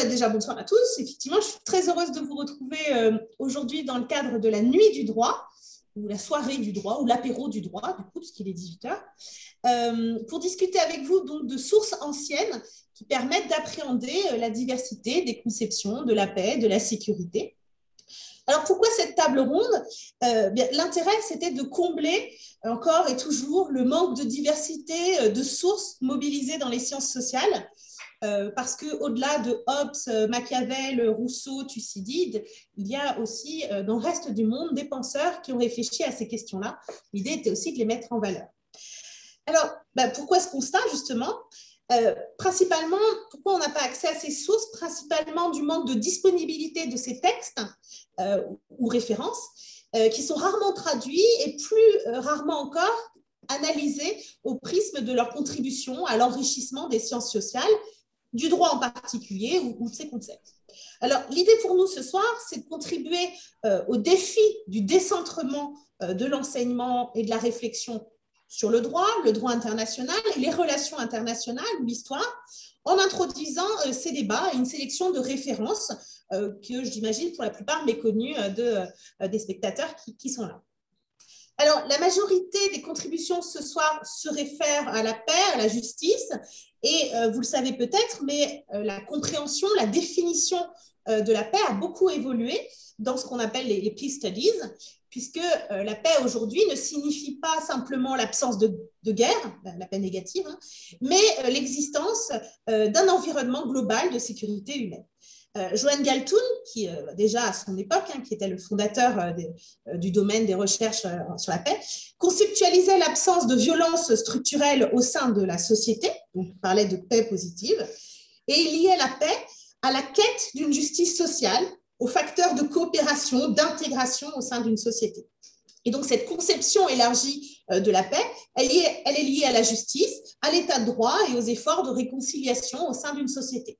Déjà, bonsoir à tous. Effectivement, je suis très heureuse de vous retrouver aujourd'hui dans le cadre de la nuit du droit, ou la soirée du droit, ou l'apéro du droit, du coup, puisqu'il est 18h, pour discuter avec vous donc, de sources anciennes qui permettent d'appréhender la diversité des conceptions de la paix, de la sécurité. Alors, pourquoi cette table ronde? L'intérêt, c'était de combler encore et toujours le manque de diversité de sources mobilisées dans les sciences sociales, parce qu'au-delà de Hobbes, Machiavel, Rousseau, Thucydide, il y a aussi dans le reste du monde des penseurs qui ont réfléchi à ces questions-là. L'idée était aussi de les mettre en valeur. Alors, pourquoi ce constat, justement? Principalement, pourquoi on n'a pas accès à ces sources? Principalement du manque de disponibilité de ces textes ou références qui sont rarement traduits et plus rarement encore analysés au prisme de leur contribution à l'enrichissement des sciences sociales, du droit en particulier ou de ses concepts. Alors, l'idée pour nous ce soir, c'est de contribuer au défi du décentrement de l'enseignement et de la réflexion sur le droit international et les relations internationales ou l'histoire, en introduisant ces débats et une sélection de références que j'imagine pour la plupart méconnues des spectateurs qui sont là. Alors, la majorité des contributions ce soir se réfèrent à la paix, à la justice, et vous le savez peut-être, mais la compréhension, la définition de la paix a beaucoup évolué dans ce qu'on appelle les peace studies, puisque la paix aujourd'hui ne signifie pas simplement l'absence de guerre, la paix négative, hein, mais l'existence d'un environnement global de sécurité humaine. Johan Galtung, qui déjà à son époque, hein, qui était le fondateur du domaine des recherches sur la paix, conceptualisait l'absence de violence structurelle au sein de la société, donc il parlait de paix positive, et il liait la paix à la quête d'une justice sociale, aux facteurs de coopération, d'intégration au sein d'une société. Et donc cette conception élargie de la paix, elle est liée à la justice, à l'état de droit et aux efforts de réconciliation au sein d'une société.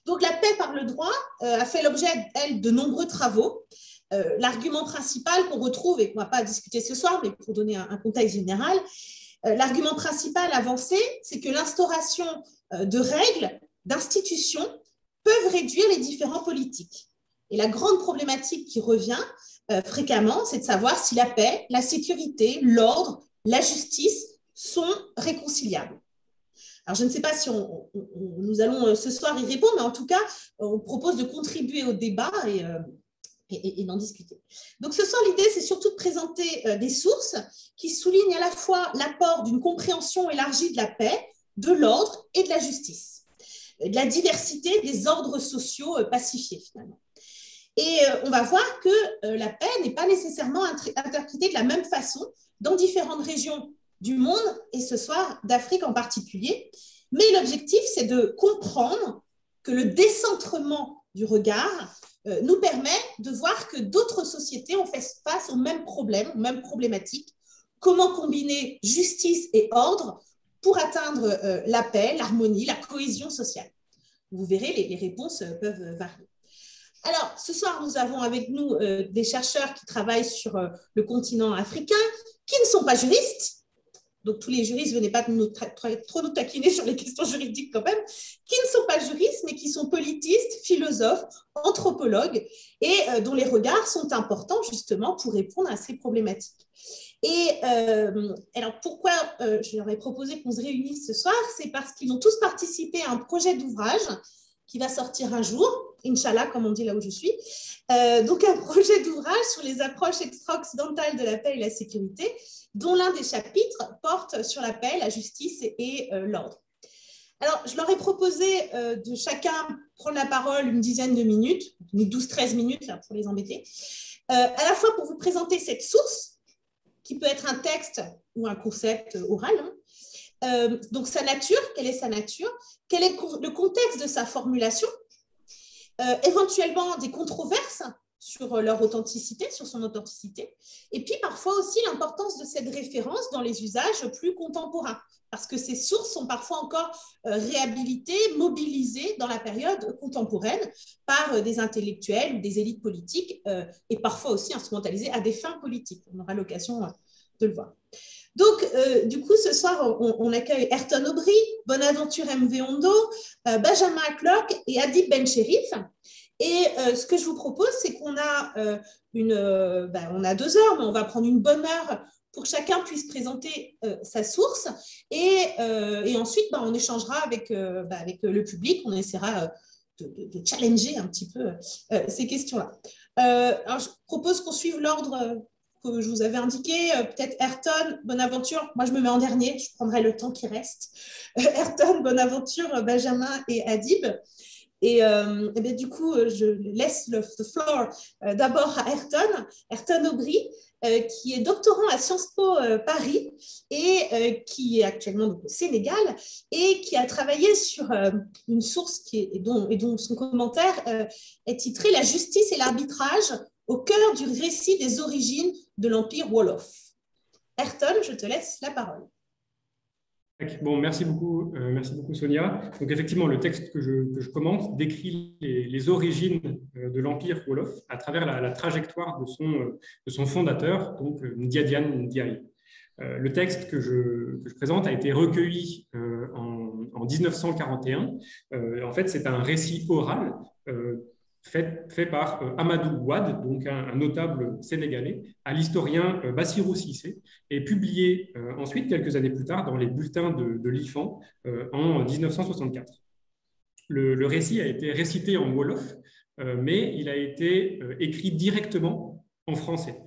Donc, la paix par le droit a fait l'objet, elle, de nombreux travaux. L'argument principal qu'on retrouve, et qu'on ne va pas discuter ce soir, mais pour donner un contexte général, l'argument principal avancé, c'est que l'instauration de règles, d'institutions, peuvent réduire les différends politiques. Et la grande problématique qui revient fréquemment, c'est de savoir si la paix, la sécurité, l'ordre, la justice sont réconciliables. Alors, je ne sais pas si nous allons ce soir y répondre, mais en tout cas, on propose de contribuer au débat et d'en discuter. Donc, ce soir, l'idée, c'est surtout de présenter des sources qui soulignent à la fois l'apport d'une compréhension élargie de la paix, de l'ordre et de la justice, de la diversité des ordres sociaux pacifiés, finalement. Et on va voir que la paix n'est pas nécessairement interprétée de la même façon dans différentes régions du monde, et ce soir d'Afrique en particulier. Mais l'objectif, c'est de comprendre que le décentrement du regard nous permet de voir que d'autres sociétés ont fait face aux mêmes problèmes, aux mêmes problématiques. Comment combiner justice et ordre pour atteindre la paix, l'harmonie, la cohésion sociale? Vous verrez, les réponses peuvent varier. Alors, ce soir, nous avons avec nous des chercheurs qui travaillent sur le continent africain, qui ne sont pas juristes. Donc, tous les juristes, venez pas trop nous taquiner sur les questions juridiques quand même, qui ne sont pas juristes, mais qui sont politistes, philosophes, anthropologues, et dont les regards sont importants justement pour répondre à ces problématiques. Et alors, pourquoi je leur ai proposé qu'on se réunisse ce soir? C'est parce qu'ils ont tous participé à un projet d'ouvrage qui va sortir un jour, Inch'Allah, comme on dit là où je suis. Donc, un projet d'ouvrage sur les approches extra-occidentales de la paix et la sécurité, dont l'un des chapitres porte sur la paix, la justice et l'ordre. Alors, je leur ai proposé de chacun prendre la parole une dizaine de minutes, 12-13 minutes là, pour les embêter, à la fois pour vous présenter cette source, qui peut être un texte ou un concept oral, hein. Donc sa nature, quelle est sa nature, quel est le contexte de sa formulation, éventuellement des controverses sur leur authenticité, sur son authenticité. Et puis parfois aussi l'importance de cette référence dans les usages plus contemporains, parce que ces sources sont parfois encore réhabilitées, mobilisées dans la période contemporaine par des intellectuels ou des élites politiques et parfois aussi instrumentalisées à des fins politiques. On aura l'occasion de le voir. Donc, du coup, ce soir, on accueille Ayrton Aubry, Bonaventure Mveondo, Benjamin Aklock et Adib Bencherif. Et ce que je vous propose, c'est qu'on a, on a 2 heures, mais on va prendre une bonne heure pour que chacun puisse présenter sa source. Et ensuite, on échangera avec le public. On essaiera de challenger un petit peu ces questions-là. Alors, je propose qu'on suive l'ordre que je vous avais indiqué. Peut-être Ayrton, Bonaventure. Moi, je me mets en dernier. Je prendrai le temps qui reste. Ayrton, Bonaventure, Benjamin et Adib. Et bien, du coup, je laisse le floor d'abord à Ayrton Aubry, qui est doctorant à Sciences Po Paris et qui est actuellement donc, au Sénégal et qui a travaillé sur une source dont son commentaire est titré « La justice et l'arbitrage au cœur du récit des origines de l'Empire Wolof ». Ayrton, je te laisse la parole. Bon, merci beaucoup Sonia. Donc effectivement, le texte que je commente décrit les origines de l'Empire Wolof à travers la trajectoire de son fondateur, donc Ndiadian Ndiaye. Le texte que je présente a été recueilli en 1941. En fait, c'est un récit oral fait par Amadou Wade, donc un notable sénégalais, à l'historien Bassirou Cissé, et publié ensuite, quelques années plus tard, dans les bulletins de l'IFAN en 1964. Le récit a été récité en Wolof, mais il a été écrit directement en français.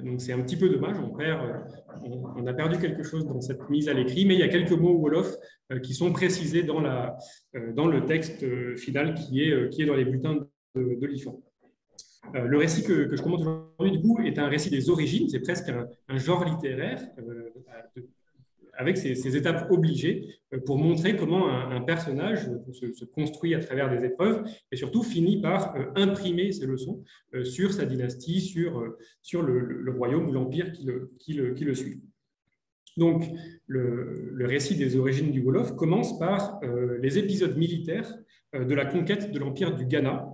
Donc c'est un petit peu dommage, on a perdu quelque chose dans cette mise à l'écrit, mais il y a quelques mots Wolof qui sont précisés dans le texte final qui est dans les bulletins de l'IFAN. Le récit que je commente aujourd'hui, du coup, est un récit des origines, c'est presque un genre littéraire avec ses étapes obligées pour montrer comment un personnage se construit à travers des épreuves et surtout finit par imprimer ses leçons sur sa dynastie, sur le royaume ou l'empire qui le suit. Donc, le récit des origines du Wolof commence par les épisodes militaires de la conquête de l'empire du Ghana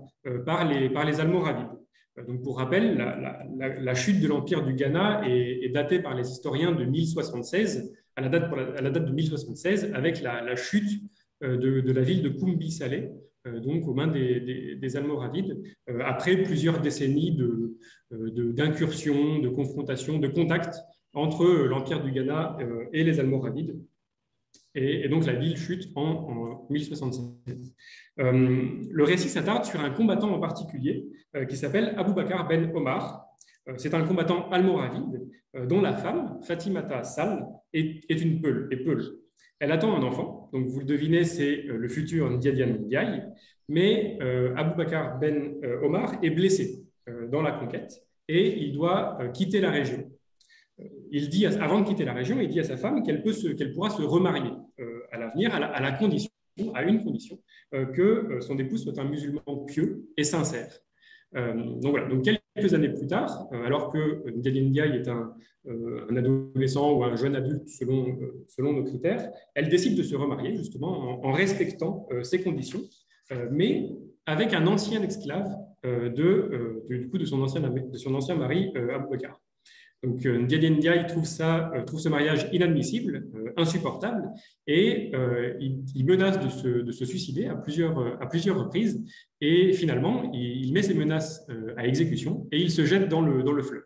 par les Almoravides. Donc, pour rappel, la chute de l'empire du Ghana est datée par les historiens de 1076, à la date de 1076, avec la chute de la ville de Koumbi Salé, donc aux mains des Almoravides, après plusieurs décennies d'incursions, de confrontations, de contacts entre l'empire du Ghana et les Almoravides. Et donc la ville chute en 1076. Le récit s'attarde sur un combattant en particulier qui s'appelle Aboubakar Ben Omar. C'est un combattant almoravide dont la femme, Fatimata Sall, est une peule. Elle attend un enfant, donc vous le devinez, c'est le futur Ndiadian Ndiaye, mais Aboubakar Ben Omar est blessé dans la conquête et il doit quitter la région. Avant de quitter la région, il dit à sa femme qu'elle pourra se remarier à l'avenir à une condition, que son époux soit un musulman pieux et sincère. Donc voilà, donc quelques années plus tard, alors que Ndiadian Ndiaye est un adolescent ou un jeune adulte selon nos critères, elle décide de se remarier justement en respectant ces conditions, mais avec un ancien esclave de son ancien mari Aboubakar. Donc, Ndiadian Ndiaye trouve ce mariage inadmissible, insupportable, et il menace de se suicider à plusieurs reprises. Et finalement, il met ses menaces à exécution et il se jette dans le fleuve.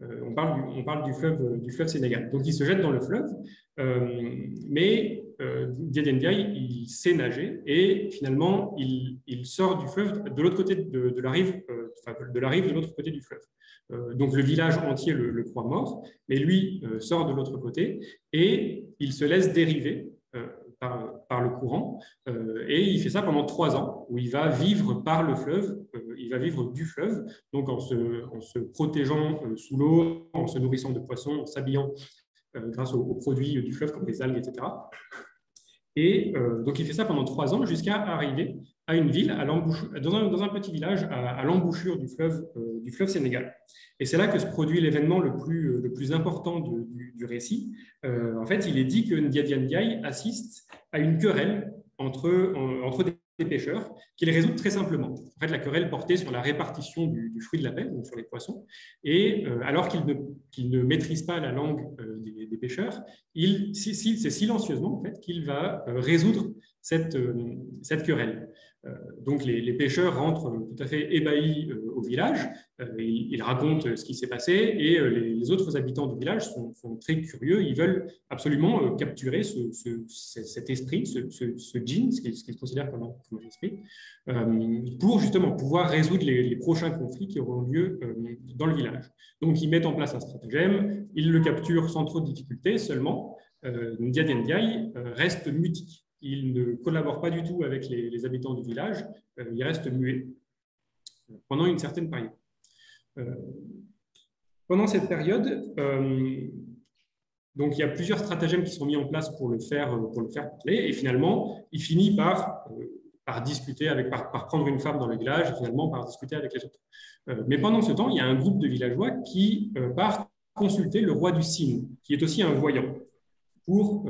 On parle du fleuve Sénégal. Donc, il se jette dans le fleuve, mais Ndiadian Ndiaye, il sait nager et finalement, il sort du fleuve de l'autre côté de la rive de l'autre côté du fleuve. Donc le village entier le croit mort, mais lui sort de l'autre côté et il se laisse dériver par le courant et il fait ça pendant 3 ans où il va vivre par le fleuve, il va vivre du fleuve, donc en se protégeant sous l'eau, en se nourrissant de poissons, en s'habillant grâce aux produits du fleuve comme les algues, etc. Et donc il fait ça pendant 3 ans jusqu'à arriver à une ville, dans un petit village à l'embouchure du fleuve Sénégal. Et c'est là que se produit l'événement le plus important du récit. En fait, il est dit que Ndiaye Ndiaye assiste à une querelle entre des pêcheurs qu'il résout très simplement. En fait, la querelle portait sur la répartition du fruit de la pêche, donc sur les poissons, et alors qu'il ne maîtrise pas la langue des pêcheurs, c'est silencieusement en fait, qu'il va résoudre cette querelle. Donc les pêcheurs rentrent tout à fait ébahis au village, ils racontent ce qui s'est passé et les autres habitants du village sont très curieux, ils veulent absolument capturer cet esprit, ce djinn, ce qu'ils considèrent comme un esprit, pour justement pouvoir résoudre les prochains conflits qui auront lieu dans le village. Donc ils mettent en place un stratagème, ils le capturent sans trop de difficultés, seulement Ndiaye Ndiaye reste mutique. Il ne collabore pas du tout avec les habitants du village, il reste muet pendant une certaine période. Pendant cette période, donc il y a plusieurs stratagèmes qui sont mis en place pour le faire parler, et finalement, il finit par discuter, par prendre une femme dans le village, et finalement par discuter avec les autres. Mais pendant ce temps, il y a un groupe de villageois qui part consulter le roi du Sine, qui est aussi un voyant, pour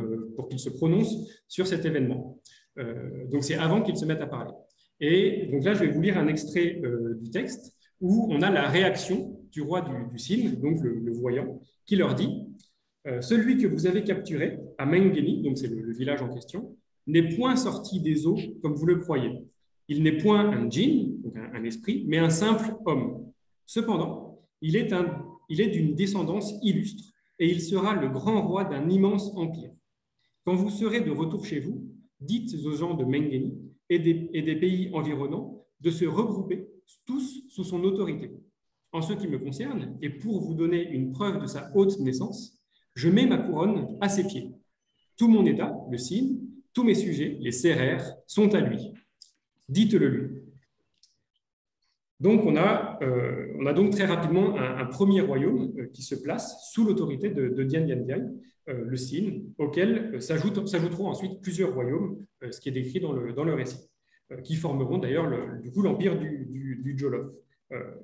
qu'il se prononce sur cet événement. Donc, c'est avant qu'ils se mettent à parler. Et donc là, je vais vous lire un extrait du texte où on a la réaction du roi du Sine, donc le voyant, qui leur dit « Celui que vous avez capturé à Mengeni, donc c'est le village en question, n'est point sorti des eaux comme vous le croyez. Il n'est point un djinn, donc un esprit, mais un simple homme. Cependant, il est d'une descendance illustre, et il sera le grand roi d'un immense empire. Quand vous serez de retour chez vous, dites aux gens de Mengeni et des pays environnants de se regrouper tous sous son autorité. En ce qui me concerne, et pour vous donner une preuve de sa haute naissance, je mets ma couronne à ses pieds. Tout mon état, le Sine, tous mes sujets, les Sérères, sont à lui. Dites-le lui. » Donc, on a donc très rapidement un premier royaume qui se place sous l'autorité de Ndiaye Ndiaye, le Sine, auquel s'ajouteront ensuite plusieurs royaumes, ce qui est décrit dans le récit, qui formeront d'ailleurs du coup l'empire du Jolof.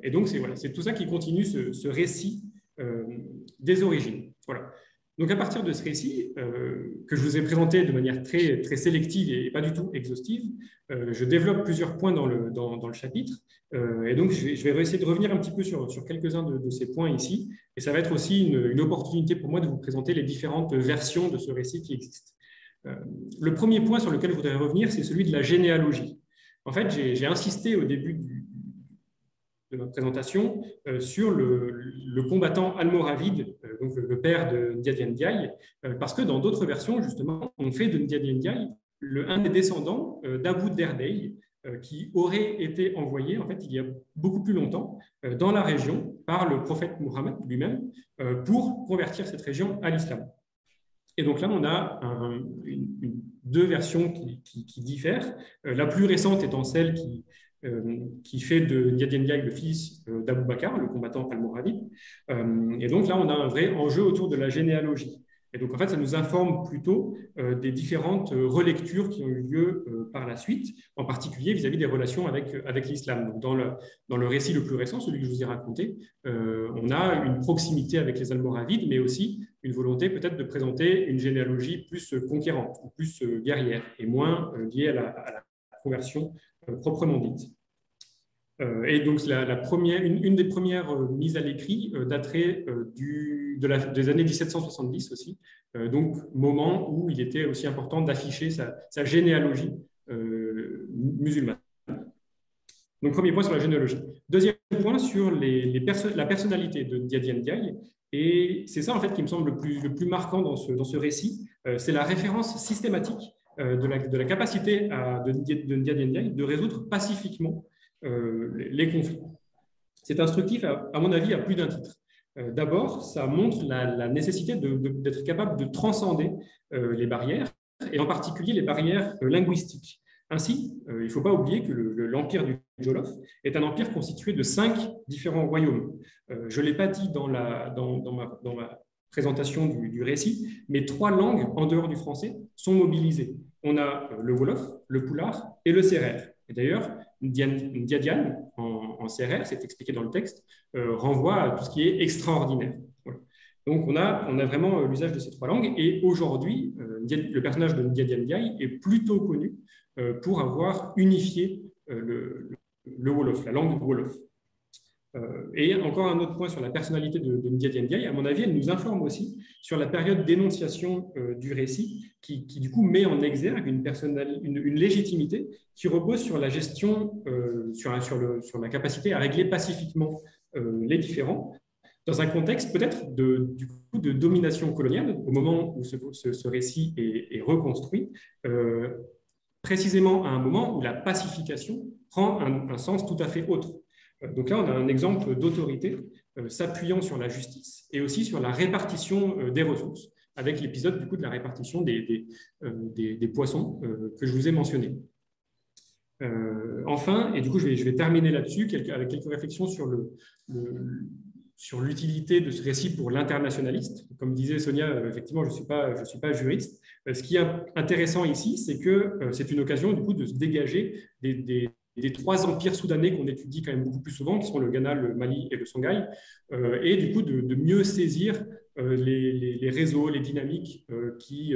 Et donc, c'est tout ça qui continue ce récit des origines. Voilà. Donc, à partir de ce récit, que je vous ai présenté de manière très, très sélective et pas du tout exhaustive, je développe plusieurs points dans le chapitre. Et donc, je vais essayer de revenir un petit peu sur quelques-uns de ces points ici. Et ça va être aussi une opportunité pour moi de vous présenter les différentes versions de ce récit qui existent. Le premier point sur lequel je voudrais revenir, c'est celui de la généalogie. En fait, j'ai insisté au début de ma présentation sur le combattant almoravide, donc le père de Ndiaye Ndiaye, parce que dans d'autres versions, justement, on fait de Ndiaye Ndiaye un des descendants d'Abu Derdey, qui aurait été envoyé, en fait, il y a beaucoup plus longtemps, dans la région par le prophète Mohammed lui-même pour convertir cette région à l'islam. Et donc là, on a deux versions qui diffèrent. La plus récente étant celle qui fait de Ndiaye Ndiaye le fils d'Abou Bakr, le combattant almoravide. Et donc là, on a un vrai enjeu autour de la généalogie. Et donc, en fait, ça nous informe plutôt des différentes relectures qui ont eu lieu par la suite, en particulier vis-à-vis des relations avec l'islam. Donc, dans le récit le plus récent, celui que je vous ai raconté, on a une proximité avec les Almoravides, mais aussi une volonté peut-être de présenter une généalogie plus conquérante, ou plus guerrière, et moins liée à la conversion proprement dite. Et donc, une des premières mises à l'écrit daterait des années 1770 aussi, donc moment où il était aussi important d'afficher sa généalogie musulmane. Donc, premier point sur la généalogie. Deuxième point sur la personnalité de Ndiaye Ndiaye. Et c'est ça, en fait, qui me semble le plus marquant dans ce récit. C'est la référence systématique de la capacité de Ndiaye Ndiaye de résoudre pacifiquement les conflits. C'est instructif, à mon avis, à plus d'un titre. D'abord, ça montre la nécessité d'être capable de transcender les barrières, et en particulier les barrières linguistiques. Ainsi, il ne faut pas oublier que l'empire du Jolof est un empire constitué de 5 différents royaumes. Je ne l'ai pas dit dans ma présentation du récit, mais 3 langues en dehors du français sont mobilisées. On a le Wolof, le Pulaar et le Sérère. Et d'ailleurs, Ndiadian, en CRR, c'est expliqué dans le texte, renvoie à tout ce qui est extraordinaire. Voilà. Donc, on a vraiment l'usage de ces trois langues. Et aujourd'hui, le personnage de Ndiadian Ndiaye est plutôt connu pour avoir unifié le Wolof, la langue Wolof. Et encore un autre point sur la personnalité de Ndiaye Ndiaye, à mon avis, elle nous informe aussi sur la période d'énonciation du récit qui, du coup, met en exergue une légitimité qui repose sur la gestion, sur la capacité à régler pacifiquement les différends, dans un contexte peut-être du coup, de domination coloniale, au moment où ce récit est reconstruit, précisément à un moment où la pacification prend un sens tout à fait autre. Donc là, on a un exemple d'autorité s'appuyant sur la justice et aussi sur la répartition des ressources, avec l'épisode du coup de la répartition des poissons que je vous ai mentionné. Enfin, et du coup, je vais terminer là-dessus avec quelques réflexions sur l'utilité de ce récit pour l'internationaliste. Comme disait Sonia, effectivement, je suis pas juriste. Ce qui est intéressant ici, c'est que c'est une occasion du coup de se dégager des trois empires soudanais qu'on étudie quand même beaucoup plus souvent, qui sont le Ghana, le Mali et le Songhai, et du coup de mieux saisir les réseaux, les dynamiques qui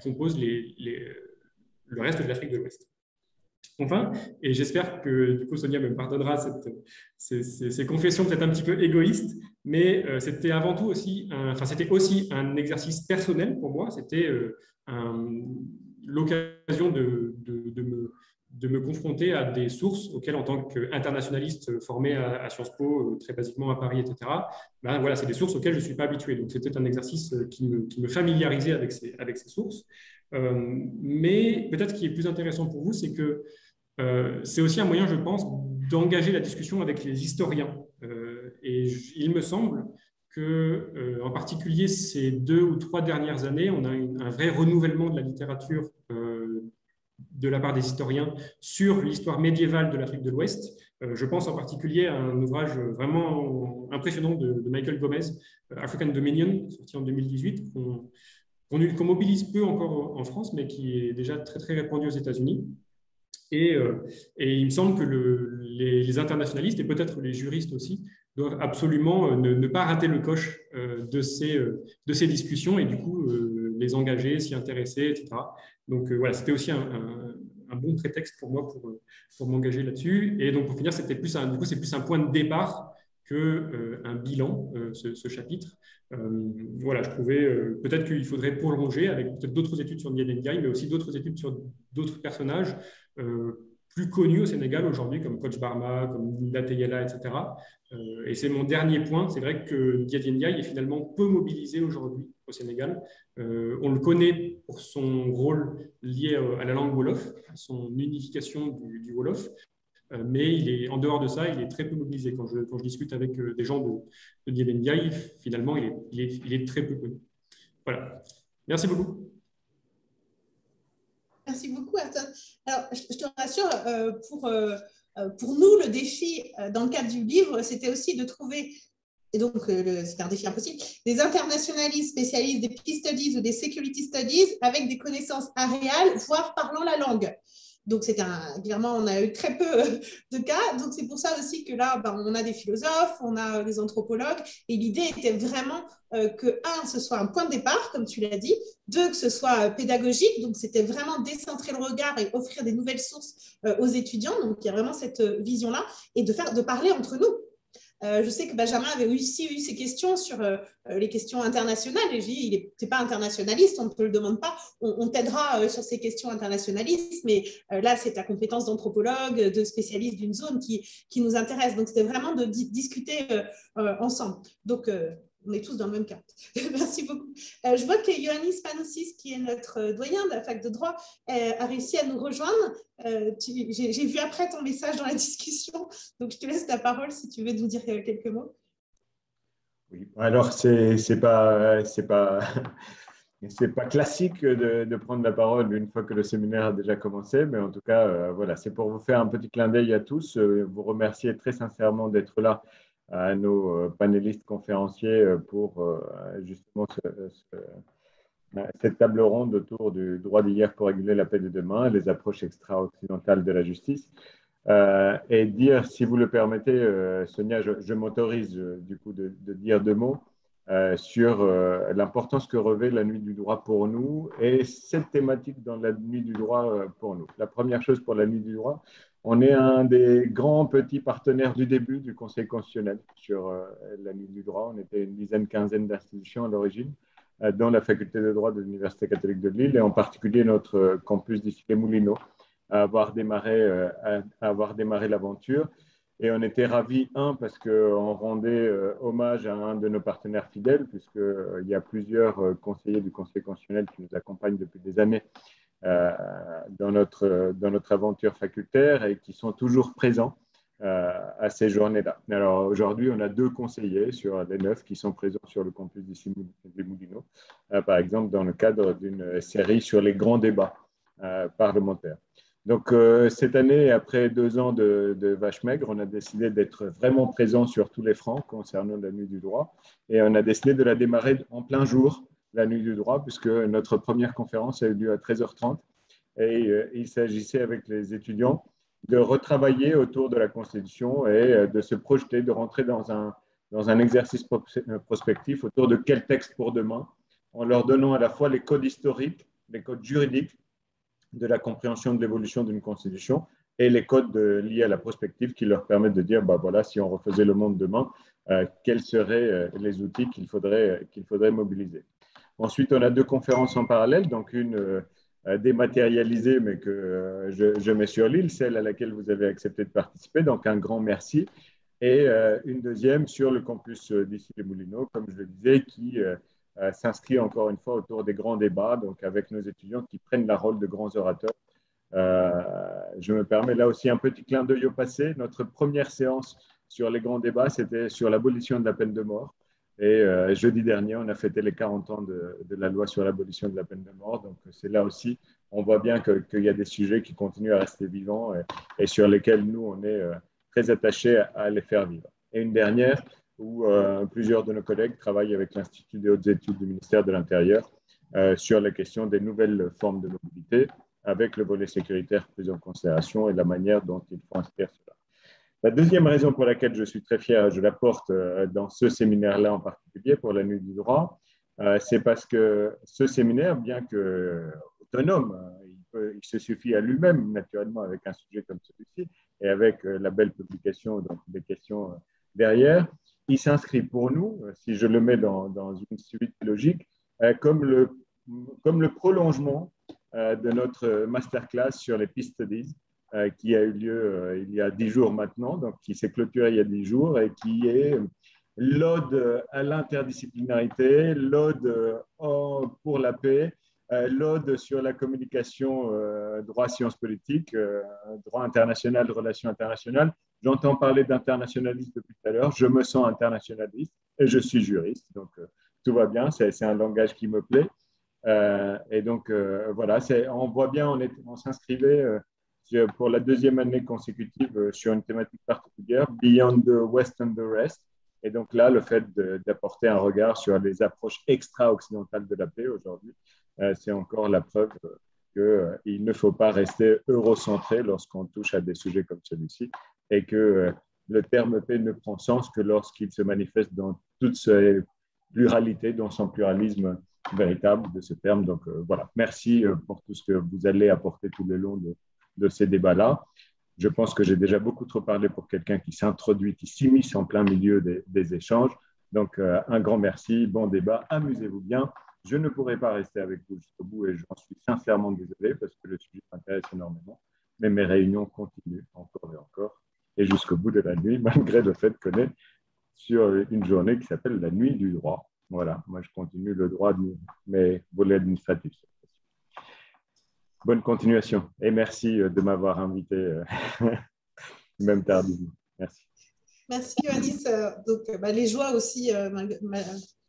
composent le reste de l'Afrique de l'Ouest. Enfin, et j'espère que du coup Sonia me pardonnera ces confessions peut-être un petit peu égoïstes, mais c'était avant tout aussi, c'était aussi un exercice personnel pour moi. C'était l'occasion de me confronter à des sources auxquelles, en tant qu'internationaliste formé à Sciences Po, très basiquement à Paris, etc., ben, voilà, c'est des sources auxquelles je ne suis pas habitué. Donc, c'était un exercice qui me familiarisait avec ces sources. Mais peut-être ce qui est plus intéressant pour vous, c'est que c'est aussi un moyen, je pense, d'engager la discussion avec les historiens. Et il me semble que, en particulier ces 2 ou 3 dernières années, on a un vrai renouvellement de la littérature de la part des historiens sur l'histoire médiévale de l'Afrique de l'Ouest. Je pense en particulier à un ouvrage vraiment impressionnant de Michael Gomez, African Dominion, sorti en 2018, qu'on mobilise peu encore en France, mais qui est déjà très, très répandu aux États-Unis. Et il me semble que les internationalistes, et peut-être les juristes aussi, doivent absolument ne pas rater le coche de ces discussions et du coup les engager, s'y intéresser, etc. Donc voilà, c'était aussi un bon prétexte pour moi pour m'engager là-dessus. Et donc pour finir, c'est plus un point de départ qu'un bilan, ce chapitre. Voilà, je trouvais peut-être qu'il faudrait prolonger avec peut-être d'autres études sur Ndiaye Ndiaye, mais aussi d'autres études sur d'autres personnages plus connus au Sénégal aujourd'hui, comme Coach Barma, comme Nida Teyela, etc. Et c'est mon dernier point. C'est vrai que Ndiaye Ndiaye est finalement peu mobilisé aujourd'hui au Sénégal. On le connaît pour son rôle lié à la langue Wolof, à son unification du Wolof. Mais en dehors de ça, il est très peu mobilisé. Quand je discute avec des gens de Ndiaye Ndiaye, finalement, il est très peu connu. Voilà. Merci beaucoup. Merci beaucoup, Aston. Alors, je te rassure, pour nous, le défi dans le cadre du livre, c'était aussi de trouver, et donc c'était un défi impossible, des internationalistes spécialistes des peace studies ou des security studies avec des connaissances aréales, voire parlant la langue. Donc, clairement, on a eu très peu de cas. Donc, c'est pour ça aussi que là, on a des philosophes, on a des anthropologues. Et l'idée était vraiment que, ce soit un point de départ, comme tu l'as dit. 2, que ce soit pédagogique. Donc, c'était vraiment décentrer le regard et offrir des nouvelles sources aux étudiants. Donc, il y a vraiment cette vision-là. Et de parler entre nous. Je sais que Benjamin avait aussi eu ces questions sur les questions internationales. Et j'ai dit, il n'est pas internationaliste, on ne te le demande pas. On t'aidera sur ces questions internationalistes, mais là, c'est ta compétence d'anthropologue, de spécialiste d'une zone qui nous intéresse. Donc, c'était vraiment de discuter ensemble. Donc, on est tous dans le même cas. Merci beaucoup. Je vois que Ioannis Panoussis, qui est notre doyen de la fac de droit, a réussi à nous rejoindre. J'ai vu après ton message dans la discussion, donc je te laisse la parole si tu veux nous dire quelques mots. Oui, alors c'est pas classique de prendre la parole une fois que le séminaire a déjà commencé, mais en tout cas, voilà, c'est pour vous faire un petit clin d'œil à tous, vous remercier très sincèrement d'être là, à nos panélistes conférenciers pour justement cette table ronde autour du droit d'hier pour réguler la paix de demain, les approches extra-occidentales de la justice. Et dire, si vous le permettez, Sonia, je m'autorise du coup de dire deux mots sur l'importance que revêt la nuit du droit pour nous et cette thématique dans la nuit du droit pour nous. La première chose pour la nuit du droit, on est un des grands petits partenaires du début du Conseil constitutionnel sur la nuit du droit. On était une dizaine, quinzaine d'institutions à l'origine dans la faculté de droit de l'Université catholique de Lille et en particulier notre campus d'ici les Moulineaux à avoir démarré l'aventure. Et on était ravis, parce qu'on rendait hommage à un de nos partenaires fidèles, puisqu'il y a plusieurs conseillers du Conseil constitutionnel qui nous accompagnent depuis des années dans notre aventure facultaire et qui sont toujours présents à ces journées-là. Alors aujourd'hui, on a 2 conseillers sur les 9 qui sont présents sur le campus d'ici des Moulineaux, par exemple dans le cadre d'une série sur les grands débats parlementaires. Donc, cette année, après 2 ans de vache maigre, on a décidé d'être vraiment présent sur tous les fronts concernant la nuit du droit. Et on a décidé de la démarrer en plein jour, la nuit du droit, puisque notre première conférence a eu lieu à 13h30. Et il s'agissait avec les étudiants de retravailler autour de la Constitution et de se projeter, de rentrer dans un exercice prospectif autour de quel texte pour demain, en leur donnant à la fois les codes historiques, les codes juridiques, de la compréhension de l'évolution d'une constitution et les codes liés à la prospective qui leur permettent de dire, voilà, si on refaisait le monde demain, quels seraient les outils qu'il faudrait mobiliser. Ensuite, on a 2 conférences en parallèle, donc une dématérialisée, mais que je mets sur l'île, celle à laquelle vous avez accepté de participer, donc un grand merci, et une deuxième sur le campus d'ici les Moulineaux, comme je le disais, qui s'inscrit encore une fois autour des grands débats, donc avec nos étudiants qui prennent le rôle de grands orateurs. Je me permets là aussi un petit clin d'œil au passé. Notre première séance sur les grands débats, c'était sur l'abolition de la peine de mort. Et jeudi dernier, on a fêté les 40 ans de la loi sur l'abolition de la peine de mort. Donc c'est là aussi, on voit bien qu'il y a des sujets qui continuent à rester vivants et sur lesquels nous, on est très attachés à les faire vivre. Et une dernière, où plusieurs de nos collègues travaillent avec l'Institut des hautes études du ministère de l'Intérieur sur la question des nouvelles formes de mobilité, avec le volet sécuritaire pris en considération et la manière dont il faut inscrire cela. La deuxième raison pour laquelle je suis très fier, je la porte dans ce séminaire-là en particulier pour la nuit du droit, c'est parce que ce séminaire, bien que autonome, il se suffit à lui-même naturellement avec un sujet comme celui-ci et avec la belle publication, donc des questions derrière, il s'inscrit pour nous, si je le mets dans une suite logique, comme le prolongement de notre masterclass sur les peace studies qui a eu lieu il y a 10 jours maintenant, donc qui s'est clôturé il y a 10 jours et qui est l'ode à l'interdisciplinarité, l'ode pour la paix, l'ode sur la communication droit sciences politiques, droit international, relations internationales. J'entends parler d'internationalisme depuis tout à l'heure, je me sens internationaliste et je suis juriste, donc tout va bien, c'est un langage qui me plaît. Et donc voilà, on voit bien, on s'inscrivait pour la 2e année consécutive sur une thématique particulière, Beyond the West and the Rest. Et donc là, le fait d'apporter un regard sur les approches extra-occidentales de la paix aujourd'hui, c'est encore la preuve qu'il ne faut pas rester eurocentré lorsqu'on touche à des sujets comme celui-ci et que le terme paix ne prend sens que lorsqu'il se manifeste dans toute sa pluralité, dans son pluralisme véritable de ce terme. Donc voilà, merci pour tout ce que vous allez apporter tout le long de ces débats-là. Je pense que j'ai déjà beaucoup trop parlé pour quelqu'un qui s'introduit, qui s'immisce en plein milieu des échanges. Donc, un grand merci, bon débat, amusez-vous bien. Je ne pourrai pas rester avec vous jusqu'au bout et j'en suis sincèrement désolé parce que le sujet m'intéresse énormément. Mais mes réunions continuent encore et encore et jusqu'au bout de la nuit, malgré le fait qu'on est sur une journée qui s'appelle la nuit du droit. Voilà, moi je continue le droit de mes volets administratifs. Bonne continuation et merci de m'avoir invité, même tardivement. Merci. Merci, Yoannis. Donc, les joies aussi,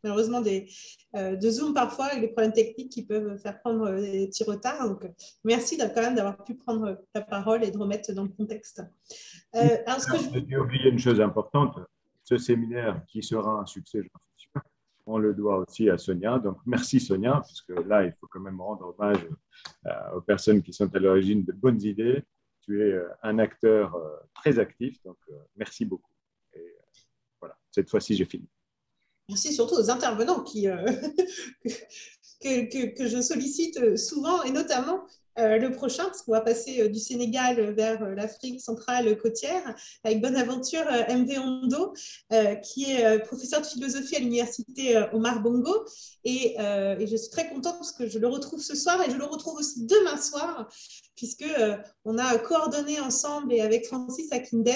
malheureusement, de Zoom parfois, avec les problèmes techniques qui peuvent faire prendre des petits retards. Donc, merci quand même d'avoir pu prendre la parole et de remettre dans le contexte. J'ai oublié une chose importante. Ce séminaire, qui sera un succès, j'en suis sûr, on le doit aussi à Sonia. Donc, merci Sonia, parce que là, il faut quand même rendre hommage aux personnes qui sont à l'origine de bonnes idées. Tu es un acteur très actif, donc merci beaucoup. Et voilà, cette fois-ci, j'ai fini. Merci surtout aux intervenants que je sollicite souvent, et notamment le prochain, parce qu'on va passer du Sénégal vers l'Afrique centrale côtière, avec Bonaventure MV Ondo, qui est professeur de philosophie à l'université Omar Bongo. Et je suis très contente parce que je le retrouve ce soir, et je le retrouve aussi demain soir, puisque on a coordonné ensemble et avec Francis Akindes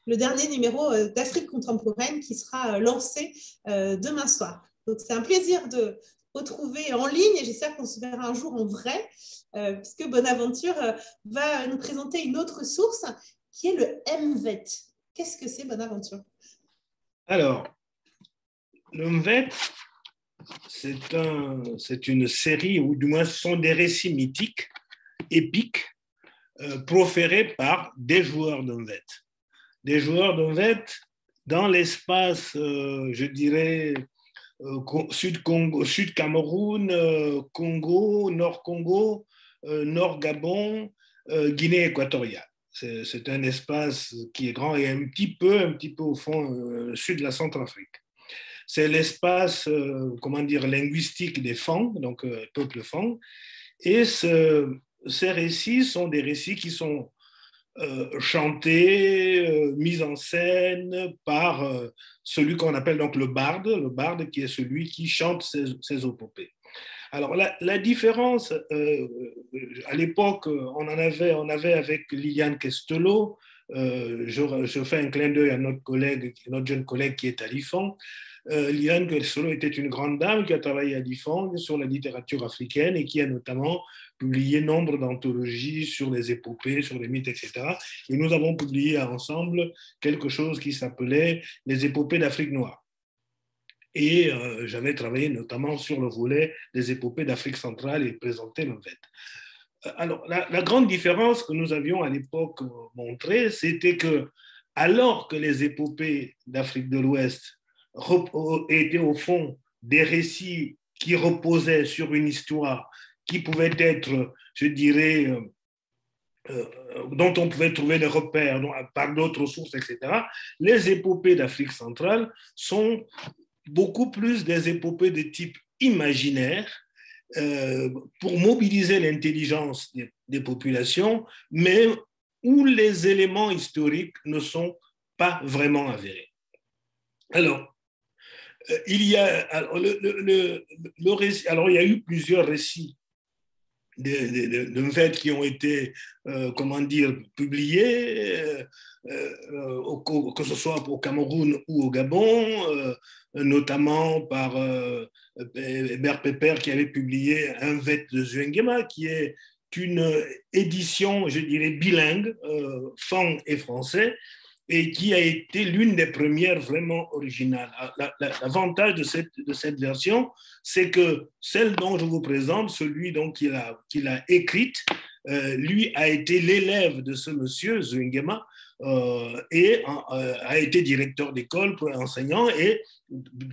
le dernier numéro d'Afrique contemporaine qui sera lancé demain soir. Donc c'est un plaisir de retrouver en ligne, et j'espère qu'on se verra un jour en vrai, puisque Bonaventure va nous présenter une autre source qui est le MVET. Qu'est-ce que c'est, Bonaventure? Alors, le MVET, c'est une série, ou du moins ce sont des récits mythiques, épiques, proférés par des joueurs de MVET. Des joueurs de MVET dans l'espace, je dirais, Sud Cameroun, Congo, Nord Congo, Nord Gabon, Guinée équatoriale. C'est un espace qui est grand et un petit peu au fond sud de la Centrafrique. C'est l'espace, linguistique des Fang, donc peuple Fang. Et ces récits sont des récits qui sont chantés, mis en scène par celui qu'on appelle donc le barde qui est celui qui chante ces épopées. Alors la différence, à l'époque, on avait avec Liliane Questelot, je fais un clin d'œil à notre jeune collègue qui est à l'IFAN. Liliane Questelot était une grande dame qui a travaillé à l'IFAN sur la littérature africaine et qui a notamment publié nombre d'anthologies sur les épopées, sur les mythes, etc. Et nous avons publié ensemble quelque chose qui s'appelait Les épopées d'Afrique noire. Et j'avais travaillé notamment sur le volet des épopées d'Afrique centrale et présenté le VET. Alors, la grande différence que nous avions à l'époque montrée, c'était que, alors que les épopées d'Afrique de l'Ouest étaient au fond des récits qui reposaient sur une histoire qui pouvait être, je dirais, dont on pouvait trouver des repères par d'autres sources, etc., les épopées d'Afrique centrale sont beaucoup plus des épopées de type imaginaire pour mobiliser l'intelligence des populations, mais où les éléments historiques ne sont pas vraiment avérés. Alors, il y a eu plusieurs récits de faits qui ont été, publiés, que ce soit au Cameroun ou au Gabon, notamment par Hébert Pépère qui avait publié un VET de Zuengema, qui est une édition, je dirais, bilingue, Fang et français, et qui a été l'une des premières vraiment originales. L'avantage de cette version, c'est que celle dont je vous présente, celui qu'il a écrite, lui a été l'élève de ce monsieur, Zuengema, et a été directeur d'école, enseignant, et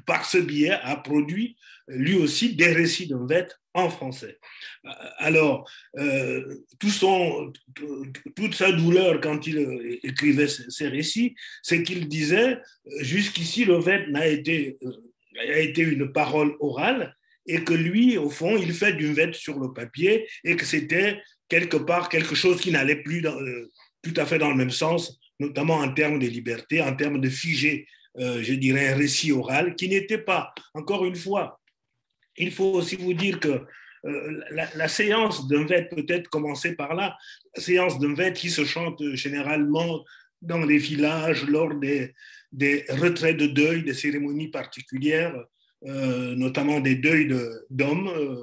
par ce biais a produit lui aussi des récits de VET en français. Alors, toute sa douleur quand il écrivait ces récits, c'est qu'il disait jusqu'ici le VET a été une parole orale, et que lui, au fond, il fait du VET sur le papier, et que c'était quelque part quelque chose qui n'allait plus tout à fait dans le même sens, notamment en termes de liberté, en termes de figer, je dirais, un récit oral, qui n'était pas, encore une fois, il faut aussi vous dire que la séance d'un VET peut être commencée par là, la séance d'un VET qui se chante généralement dans les villages lors des retraits de deuil, des cérémonies particulières, notamment des deuils d'hommes,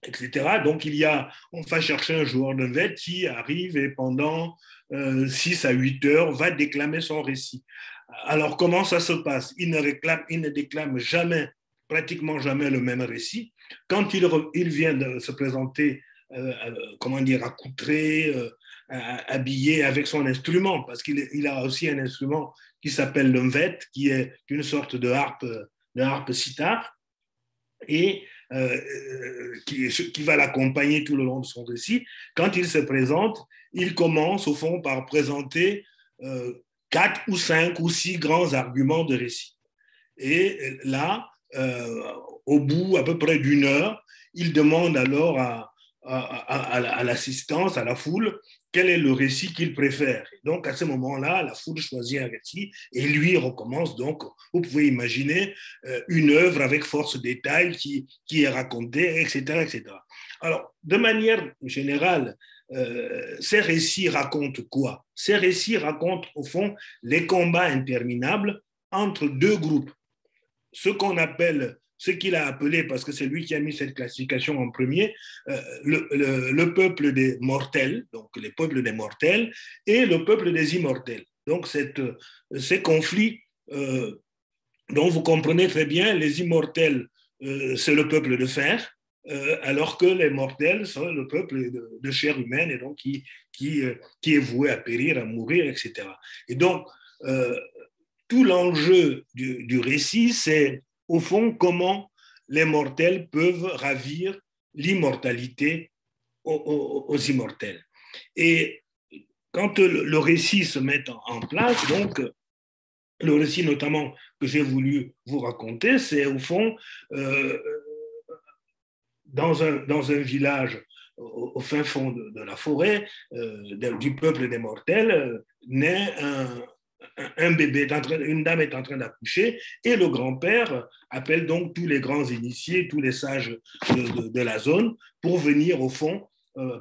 etc. Donc, on va chercher un joueur de VET qui arrive et pendant 6 à 8 heures va déclamer son récit. Alors, comment ça se passe? Il ne déclame jamais, pratiquement jamais le même récit. Quand il vient de se présenter, accoutré, habillé avec son instrument, parce qu'il a aussi un instrument qui s'appelle le mvet, qui est une sorte de harpe de harpe sitar, et qui va l'accompagner tout le long de son récit. Quand il se présente, il commence au fond par présenter 4 ou 5 ou 6 grands arguments de récit. Et là, au bout à peu près d'une heure, il demande alors à l'assistance, à la foule, quel est le récit qu'il préfère. Donc, à ce moment-là, la foule choisit un récit et lui recommence. Donc, vous pouvez imaginer une œuvre avec force détail qui est racontée, etc., etc. Alors, de manière générale, ces récits racontent quoi? Ces récits racontent, au fond, les combats interminables entre deux groupes. Ce qu'il a appelé, parce que c'est lui qui a mis cette classification en premier, le peuple des mortels, donc les peuples des mortels, et le peuple des immortels. Donc ces conflits dont vous comprenez très bien, les immortels, c'est le peuple de fer, alors que les mortels sont le peuple de chair humaine, et donc qui est voué à périr, à mourir, etc. Et donc, tout l'enjeu du récit, c'est au fond comment les mortels peuvent ravir l'immortalité aux immortels. Et quand le récit se met en place, donc le récit notamment que j'ai voulu vous raconter, c'est au fond dans un village au fin fond de la forêt, du peuple des mortels, naît un bébé, une dame est en train d'accoucher, et le grand-père appelle donc tous les grands initiés, tous les sages de la zone pour venir au fond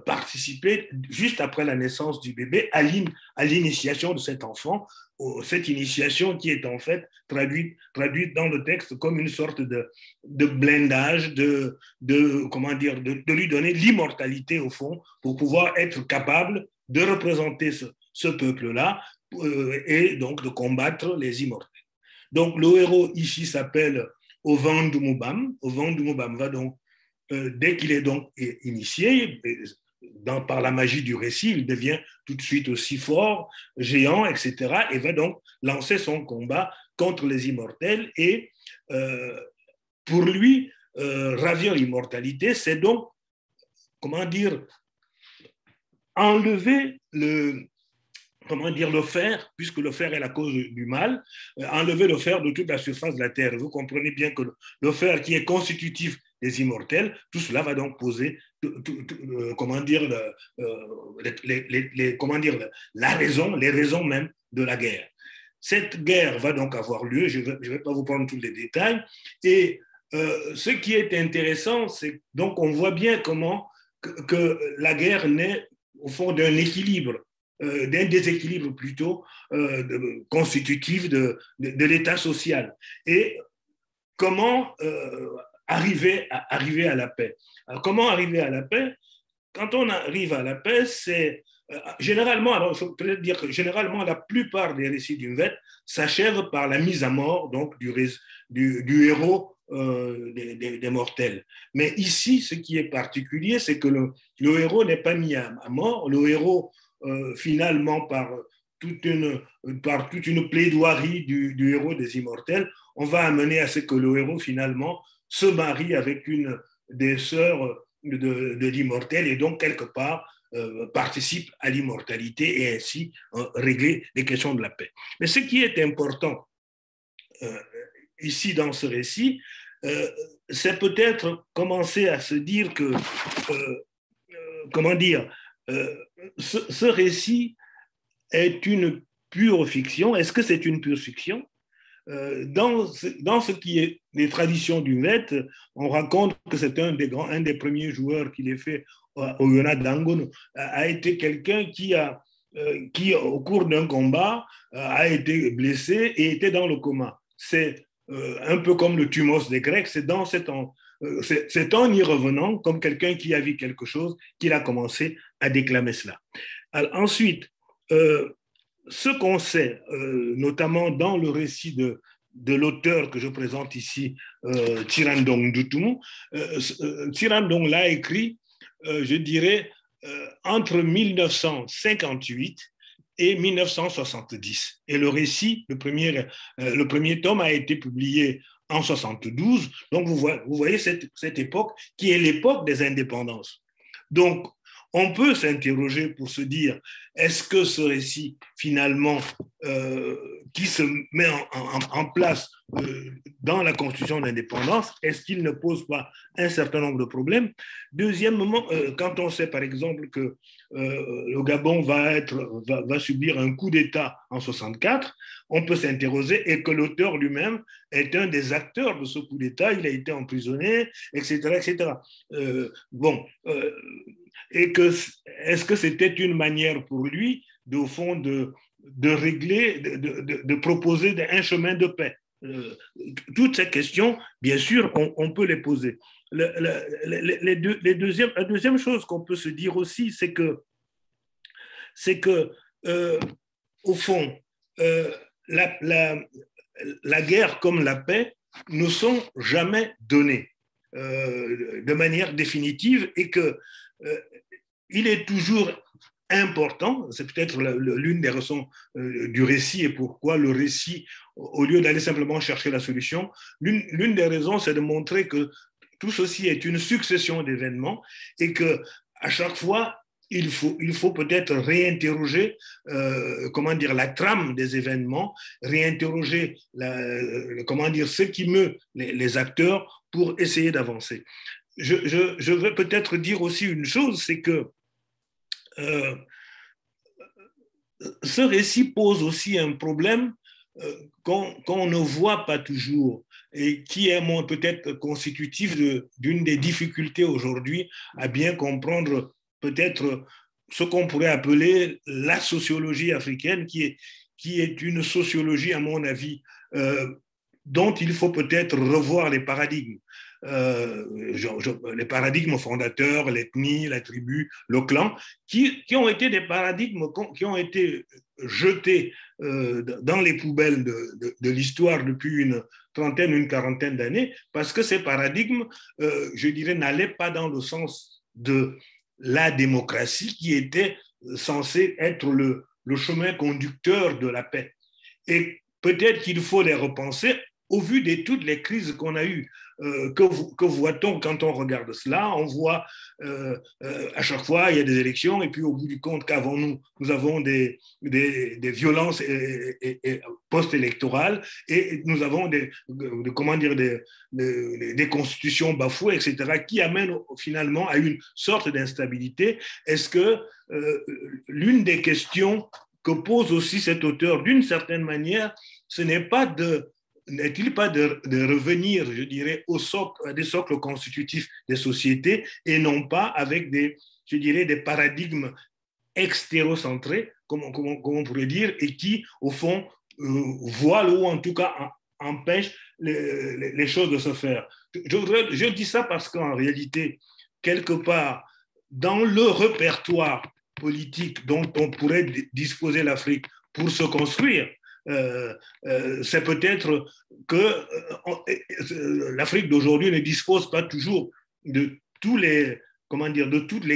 participer juste après la naissance du bébé à l'initiation de cet enfant, cette initiation qui est en fait traduite dans le texte comme une sorte de blindage, de lui donner l'immortalité au fond pour pouvoir être capable de représenter ce peuple-là et donc de combattre les immortels. Donc le héros ici s'appelle Ovandumubam. Ovandumubam va donc, dès qu'il est donc initié, par la magie du récit, il devient tout de suite aussi fort, géant, etc. et va donc lancer son combat contre les immortels. Et pour lui, ravir l'immortalité, c'est donc, enlever le fer, puisque le fer est la cause du mal, enlever le fer de toute la surface de la terre. Vous comprenez bien que le fer qui est constitutif des immortels, tout cela va donc poser, les raisons même de la guerre. Cette guerre va donc avoir lieu, je ne vais pas vous prendre tous les détails, et ce qui est intéressant, c'est donc on voit bien comment que la guerre naît au fond d'un équilibre, d'un déséquilibre plutôt constitutif de l'état social. Et comment arriver à la paix? Alors, comment arriver à la paix? Quand on arrive à la paix, c'est généralement, alors il faut peut-être dire que généralement la plupart des récits d'une vête s'achèvent par la mise à mort donc du héros des mortels. Mais ici, ce qui est particulier, c'est que le héros n'est pas mis à mort. Le héros, finalement, par toute une plaidoirie du héros des immortels, on va amener à ce que le héros, finalement, se marie avec une des sœurs de l'immortel et donc, quelque part, participe à l'immortalité et ainsi régler les questions de la paix. Mais ce qui est important ici dans ce récit, c'est peut-être commencer à se dire que, ce récit est une pure fiction. Est-ce que c'est une pure fiction? Dans ce qui est des traditions du Met, on raconte que c'est un des premiers joueurs qu'il ait fait au Yona Dangono, a été quelqu'un qui, au cours d'un combat, a été blessé et était dans le coma. C'est un peu comme le thumos des Grecs, c'est en y revenant, comme quelqu'un qui a vu quelque chose, qu'il a commencé à déclamer cela. Alors, ensuite, ce qu'on sait, notamment dans le récit de l'auteur que je présente ici, Tirandong Dutumu, Tirandong l'a écrit, je dirais, entre 1958 et 1970. Et le récit, le premier tome a été publié en 72. Donc, vous voyez cette époque qui est l'époque des indépendances. Donc, on peut s'interroger pour se dire, est-ce que ce récit, finalement, qui se met en place dans la Constitution d'indépendance, est-ce qu'il ne pose pas un certain nombre de problèmes? Deuxièmement, quand on sait, par exemple, que le Gabon va subir un coup d'État en 64, on peut s'interroger, et que l'auteur lui-même est un des acteurs de ce coup d'État, il a été emprisonné, etc., etc. Et est-ce que c'était une manière pour lui, au fond, de régler, de proposer un chemin de paix? Toutes ces questions, bien sûr, on peut les poser. La deuxième chose qu'on peut se dire aussi, c'est que au fond, la guerre comme la paix ne sont jamais données de manière définitive, et que il est toujours important, c'est peut-être l'une des raisons du récit, et pourquoi le récit, au lieu d'aller simplement chercher la solution, l'une des raisons, c'est de montrer que tout ceci est une succession d'événements, et que à chaque fois, il faut peut-être réinterroger la trame des événements, réinterroger ce qui meut les acteurs pour essayer d'avancer. Je veux peut-être dire aussi une chose, c'est que ce récit pose aussi un problème qu'on ne voit pas toujours, et qui est peut-être constitutif d'une des difficultés aujourd'hui à bien comprendre peut-être ce qu'on pourrait appeler la sociologie africaine, qui est une sociologie, à mon avis, dont il faut peut-être revoir les paradigmes. Les paradigmes fondateurs, l'ethnie, la tribu, le clan, qui ont été des paradigmes qui ont été jetés dans les poubelles de l'histoire depuis une trentaine, une quarantaine d'années, parce que ces paradigmes, je dirais, n'allaient pas dans le sens de la démocratie, qui était censée être le chemin conducteur de la paix. Et peut-être qu'il faut les repenser au vu de toutes les crises qu'on a eues. Que voit-on quand on regarde cela? On voit à chaque fois, il y a des élections, et puis au bout du compte, qu'avons-nous? Nous avons des violences post-électorales, et nous avons des constitutions bafouées, etc., qui amènent finalement à une sorte d'instabilité. Est-ce que l'une des questions que pose aussi cet auteur, d'une certaine manière, ce n'est-il pas de revenir, je dirais, à des socles constitutifs des sociétés, et non pas avec des paradigmes extérocentrés, comme on pourrait dire, et qui, au fond, voilent ou en tout cas empêchent les choses de se faire. Je dis ça parce qu'en réalité, quelque part, dans le répertoire politique dont on pourrait disposer l'Afrique pour se construire, c'est peut-être que l'Afrique d'aujourd'hui ne dispose pas toujours de toutes les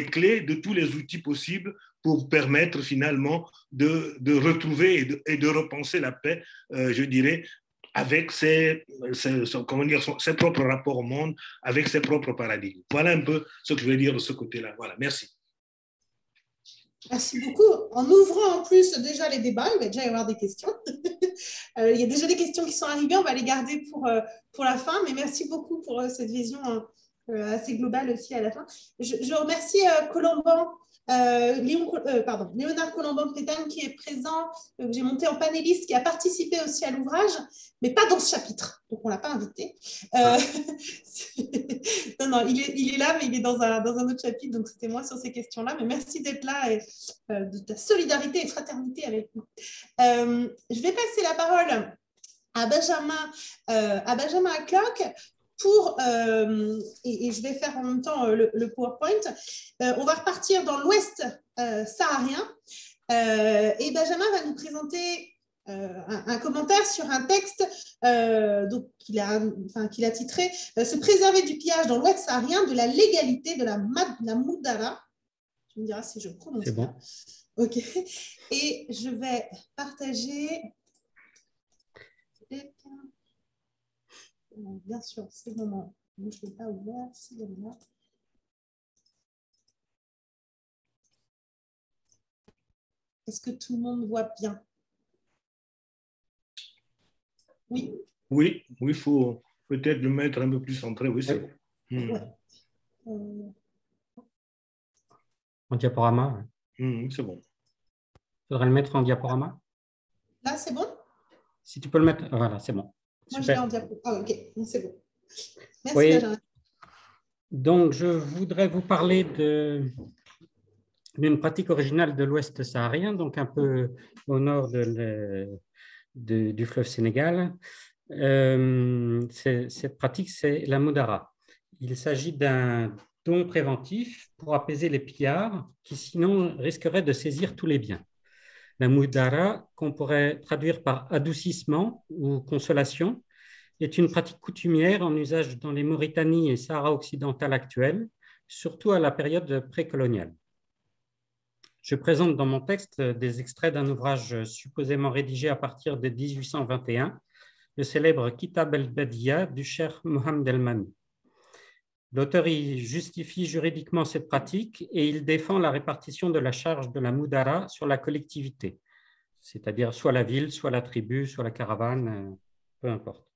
clés, de tous les outils possibles pour permettre finalement de retrouver et de repenser la paix, je dirais, avec ses propres rapports au monde, avec ses propres paradigmes. Voilà un peu ce que je veux dire de ce côté-là. Voilà, merci. Merci beaucoup. En ouvrant en plus déjà les débats, il va déjà y avoir des questions. Il y a déjà des questions qui sont arrivées, on va les garder pour la fin, mais merci beaucoup pour cette vision assez globale aussi à la fin. Je remercie Léonard Colomban-Pétain qui est présent, que j'ai monté en panéliste, qui a participé aussi à l'ouvrage, mais pas dans ce chapitre, donc on ne l'a pas invité. Non, il est là, mais il est dans un autre chapitre, donc c'était moi sur ces questions-là, mais merci d'être là et de ta solidarité et fraternité avec nous. Je vais passer la parole à Benjamin Acloque et je vais faire en même temps le PowerPoint. On va repartir dans l'ouest saharien et Benjamin va nous présenter un commentaire sur un texte qu'il a titré « Se préserver du pillage dans l'ouest saharien de la légalité de la Moudara ». Tu me diras si je prononce bien. Bon. Ok. Et je vais partager. Bien sûr, c'est le moment. Moi, je ne l'ai pas ouvert. C'est le moment. Est-ce que tout le monde voit bien? Oui. Oui, il faut peut-être le mettre un peu plus centré. Oui, c'est bon. Ouais. En diaporama. C'est bon. Il faudrait le mettre en diaporama. Là, c'est bon? Si tu peux le mettre, voilà, c'est bon. Moi, Super. je l'ai en diapo. Ah, ok, c'est bon. Merci, Oui. Benjamin. Donc, je voudrais vous parler d'une pratique originale de l'Ouest saharien, donc un peu au nord du fleuve Sénégal. Cette pratique, c'est la moudara. Il s'agit d'un don préventif pour apaiser les pillards qui sinon risqueraient de saisir tous les biens. La moudara, qu'on pourrait traduire par adoucissement ou consolation, est une pratique coutumière en usage dans les Mauritanies et Sahara occidental actuelles, surtout à la période précoloniale. Je présente dans mon texte des extraits d'un ouvrage supposément rédigé à partir de 1821, le célèbre Kitab el-Badiya du cheikh Mohamed el-Mami. L'auteur y justifie juridiquement cette pratique et il défend la répartition de la charge de la moudara sur la collectivité, c'est-à-dire soit la ville, soit la tribu, soit la caravane, peu importe.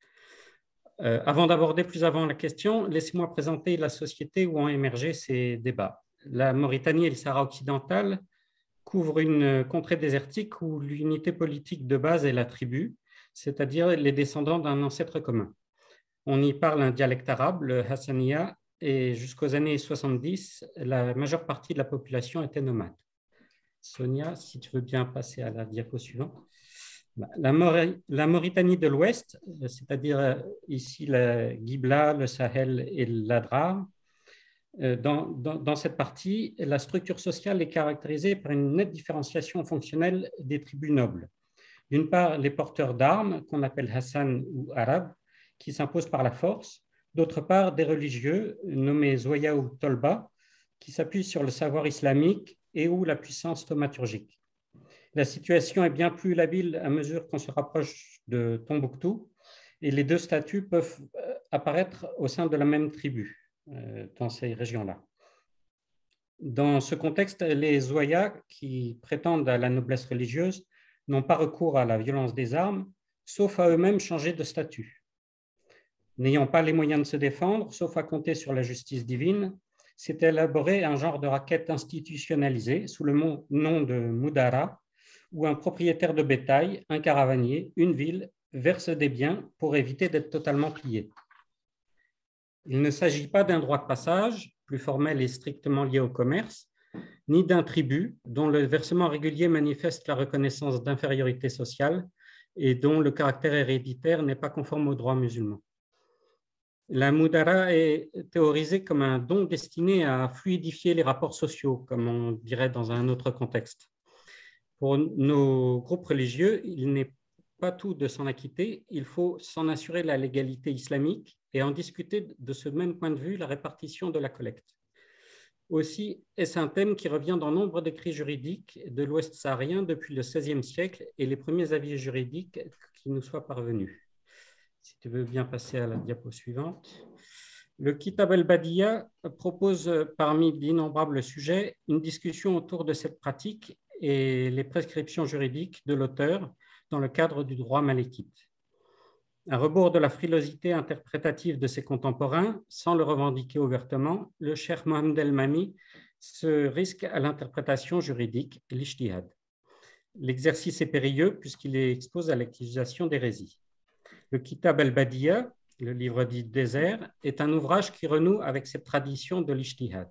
Avant d'aborder plus avant la question, laissez-moi présenter la société où ont émergé ces débats. La Mauritanie et le Sahara occidental couvrent une contrée désertique où l'unité politique de base est la tribu, c'est-à-dire les descendants d'un ancêtre commun. On y parle un dialecte arabe, le hassaniya, et jusqu'aux années 70, la majeure partie de la population était nomade. Sonia, si tu veux bien passer à la diapo suivante. La Mauritanie de l'Ouest, c'est-à-dire ici la Guibla, le Sahel et l'Adrar, dans cette partie, la structure sociale est caractérisée par une nette différenciation fonctionnelle des tribus nobles. D'une part, les porteurs d'armes, qu'on appelle Hassan ou Arabes, qui s'imposent par la force. D'autre part, des religieux, nommés Zoya ou Tolba, qui s'appuient sur le savoir islamique et ou la puissance thaumaturgique. La situation est bien plus labile à mesure qu'on se rapproche de Tombouctou et les deux statuts peuvent apparaître au sein de la même tribu dans ces régions-là. Dans ce contexte, les Zoya, qui prétendent à la noblesse religieuse, n'ont pas recours à la violence des armes, sauf à eux-mêmes changer de statut. N'ayant pas les moyens de se défendre, sauf à compter sur la justice divine, s'est élaboré un genre de raquette institutionnalisée sous le nom de Moudara, où un propriétaire de bétail, un caravanier, une ville, verse des biens pour éviter d'être totalement pillé. Il ne s'agit pas d'un droit de passage, plus formel et strictement lié au commerce, ni d'un tribut dont le versement régulier manifeste la reconnaissance d'infériorité sociale et dont le caractère héréditaire n'est pas conforme au droit musulman. La moudara est théorisée comme un don destiné à fluidifier les rapports sociaux, comme on dirait dans un autre contexte. Pour nos groupes religieux, il n'est pas tout de s'en acquitter, il faut s'en assurer la légalité islamique et en discuter de ce même point de vue la répartition de la collecte. Aussi, est-ce un thème qui revient dans nombre d'écrits juridiques de l'Ouest saharien depuis le XVIe siècle et les premiers avis juridiques qui nous soient parvenus. Si tu veux bien passer à la diapo suivante. Le Kitab el-Badiya propose parmi d'innombrables sujets une discussion autour de cette pratique et les prescriptions juridiques de l'auteur dans le cadre du droit malékite. À rebours de la frilosité interprétative de ses contemporains, sans le revendiquer ouvertement, le cheikh Mohamed el-Mami se risque à l'interprétation juridique, l'ijtihad. L'exercice est périlleux puisqu'il expose à l'accusation d'hérésie. Le Kitab el-Badiya, le livre dit désert, est un ouvrage qui renoue avec cette tradition de l'ijtihad.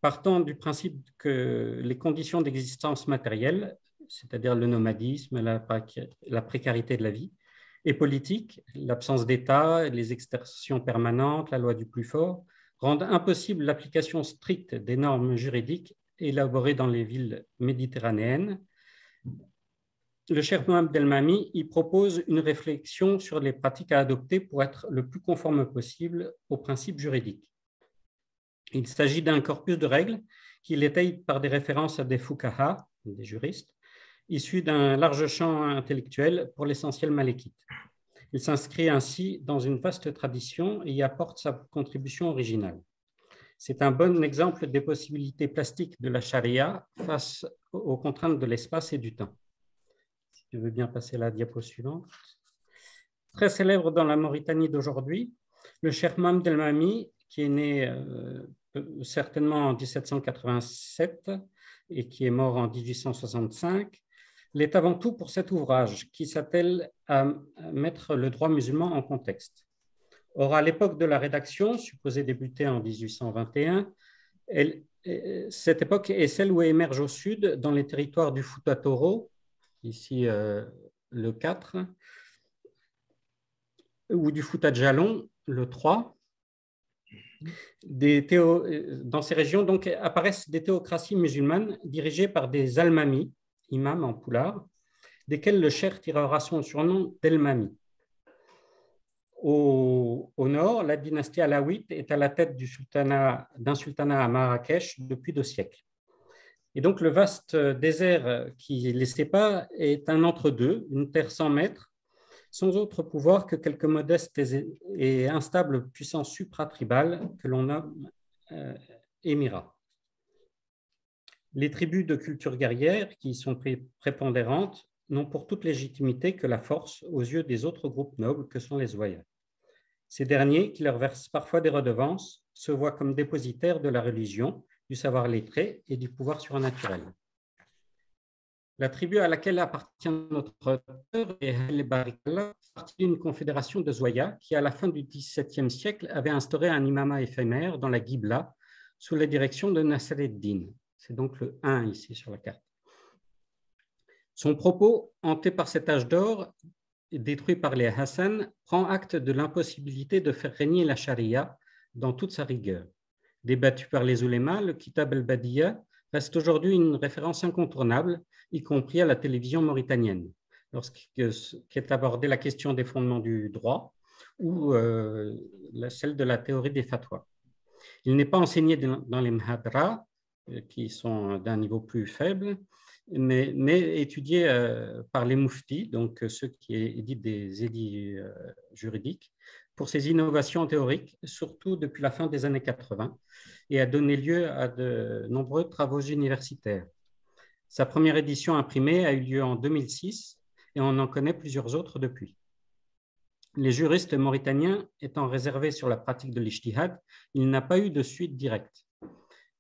Partant du principe que les conditions d'existence matérielle, c'est-à-dire le nomadisme, la précarité de la vie, et politique, l'absence d'État, les extorsions permanentes, la loi du plus fort, rendent impossible l'application stricte des normes juridiques élaborées dans les villes méditerranéennes. Le cheikh Mohamed el-Mami y propose une réflexion sur les pratiques à adopter pour être le plus conforme possible aux principes juridiques. Il s'agit d'un corpus de règles qu'il étaye par des références à des fuqaha, des juristes, issus d'un large champ intellectuel, pour l'essentiel malékite. Il s'inscrit ainsi dans une vaste tradition et y apporte sa contribution originale. C'est un bon exemple des possibilités plastiques de la charia face aux contraintes de l'espace et du temps. Si tu veux bien passer la diapo suivante. Très célèbre dans la Mauritanie d'aujourd'hui, le cheikh Mohamed El Mami, qui est né certainement en 1787 et qui est mort en 1865, l'est avant tout pour cet ouvrage qui s'attelle à mettre le droit musulman en contexte. Or, à l'époque de la rédaction, supposée débuter en 1821, cette époque est celle où émerge au sud, dans les territoires du Fouta Toro, ici le 4, ou du Fouta Djallon, le 3. Dans ces régions donc, apparaissent des théocraties musulmanes dirigées par des almamis, imams en poulard, desquels le cheikh tirera son surnom d'El-Mami. Au nord, la dynastie alawite est à la tête d'un sultanat à Marrakech depuis 2 siècles. Et donc le vaste désert qui les sépare est un entre-deux, une terre sans maître, sans autre pouvoir que quelques modestes et instables puissances supratribales que l'on nomme émirats. Les tribus de culture guerrière, qui y sont prépondérantes, n'ont pour toute légitimité que la force aux yeux des autres groupes nobles que sont les ouayas. Ces derniers, qui leur versent parfois des redevances, se voient comme dépositaires de la religion, du savoir lettré et du pouvoir surnaturel. La tribu à laquelle appartient notre auteur est El Barikalla, partie d'une confédération de Zouaya qui, à la fin du XVIIe siècle, avait instauré un imama éphémère dans la Ghibla sous la direction de Nasser ed-Din. C'est donc le 1 ici sur la carte. Son propos, hanté par cet âge d'or, détruit par les Hassan, prend acte de l'impossibilité de faire régner la charia dans toute sa rigueur. Débattu par les oulémas, le Kitab al-Badiya reste aujourd'hui une référence incontournable, y compris à la télévision mauritanienne, lorsqu'est abordée la question des fondements du droit ou celle de la théorie des fatwas. Il n'est pas enseigné dans les mhadras, qui sont d'un niveau plus faible, mais étudié par les muftis, donc ceux qui éditent des édits juridiques, pour ses innovations théoriques, surtout depuis la fin des années 80, et a donné lieu à de nombreux travaux universitaires. Sa première édition imprimée a eu lieu en 2006 et on en connaît plusieurs autres depuis. Les juristes mauritaniens étant réservés sur la pratique de l'ijtihad, il n'a pas eu de suite directe.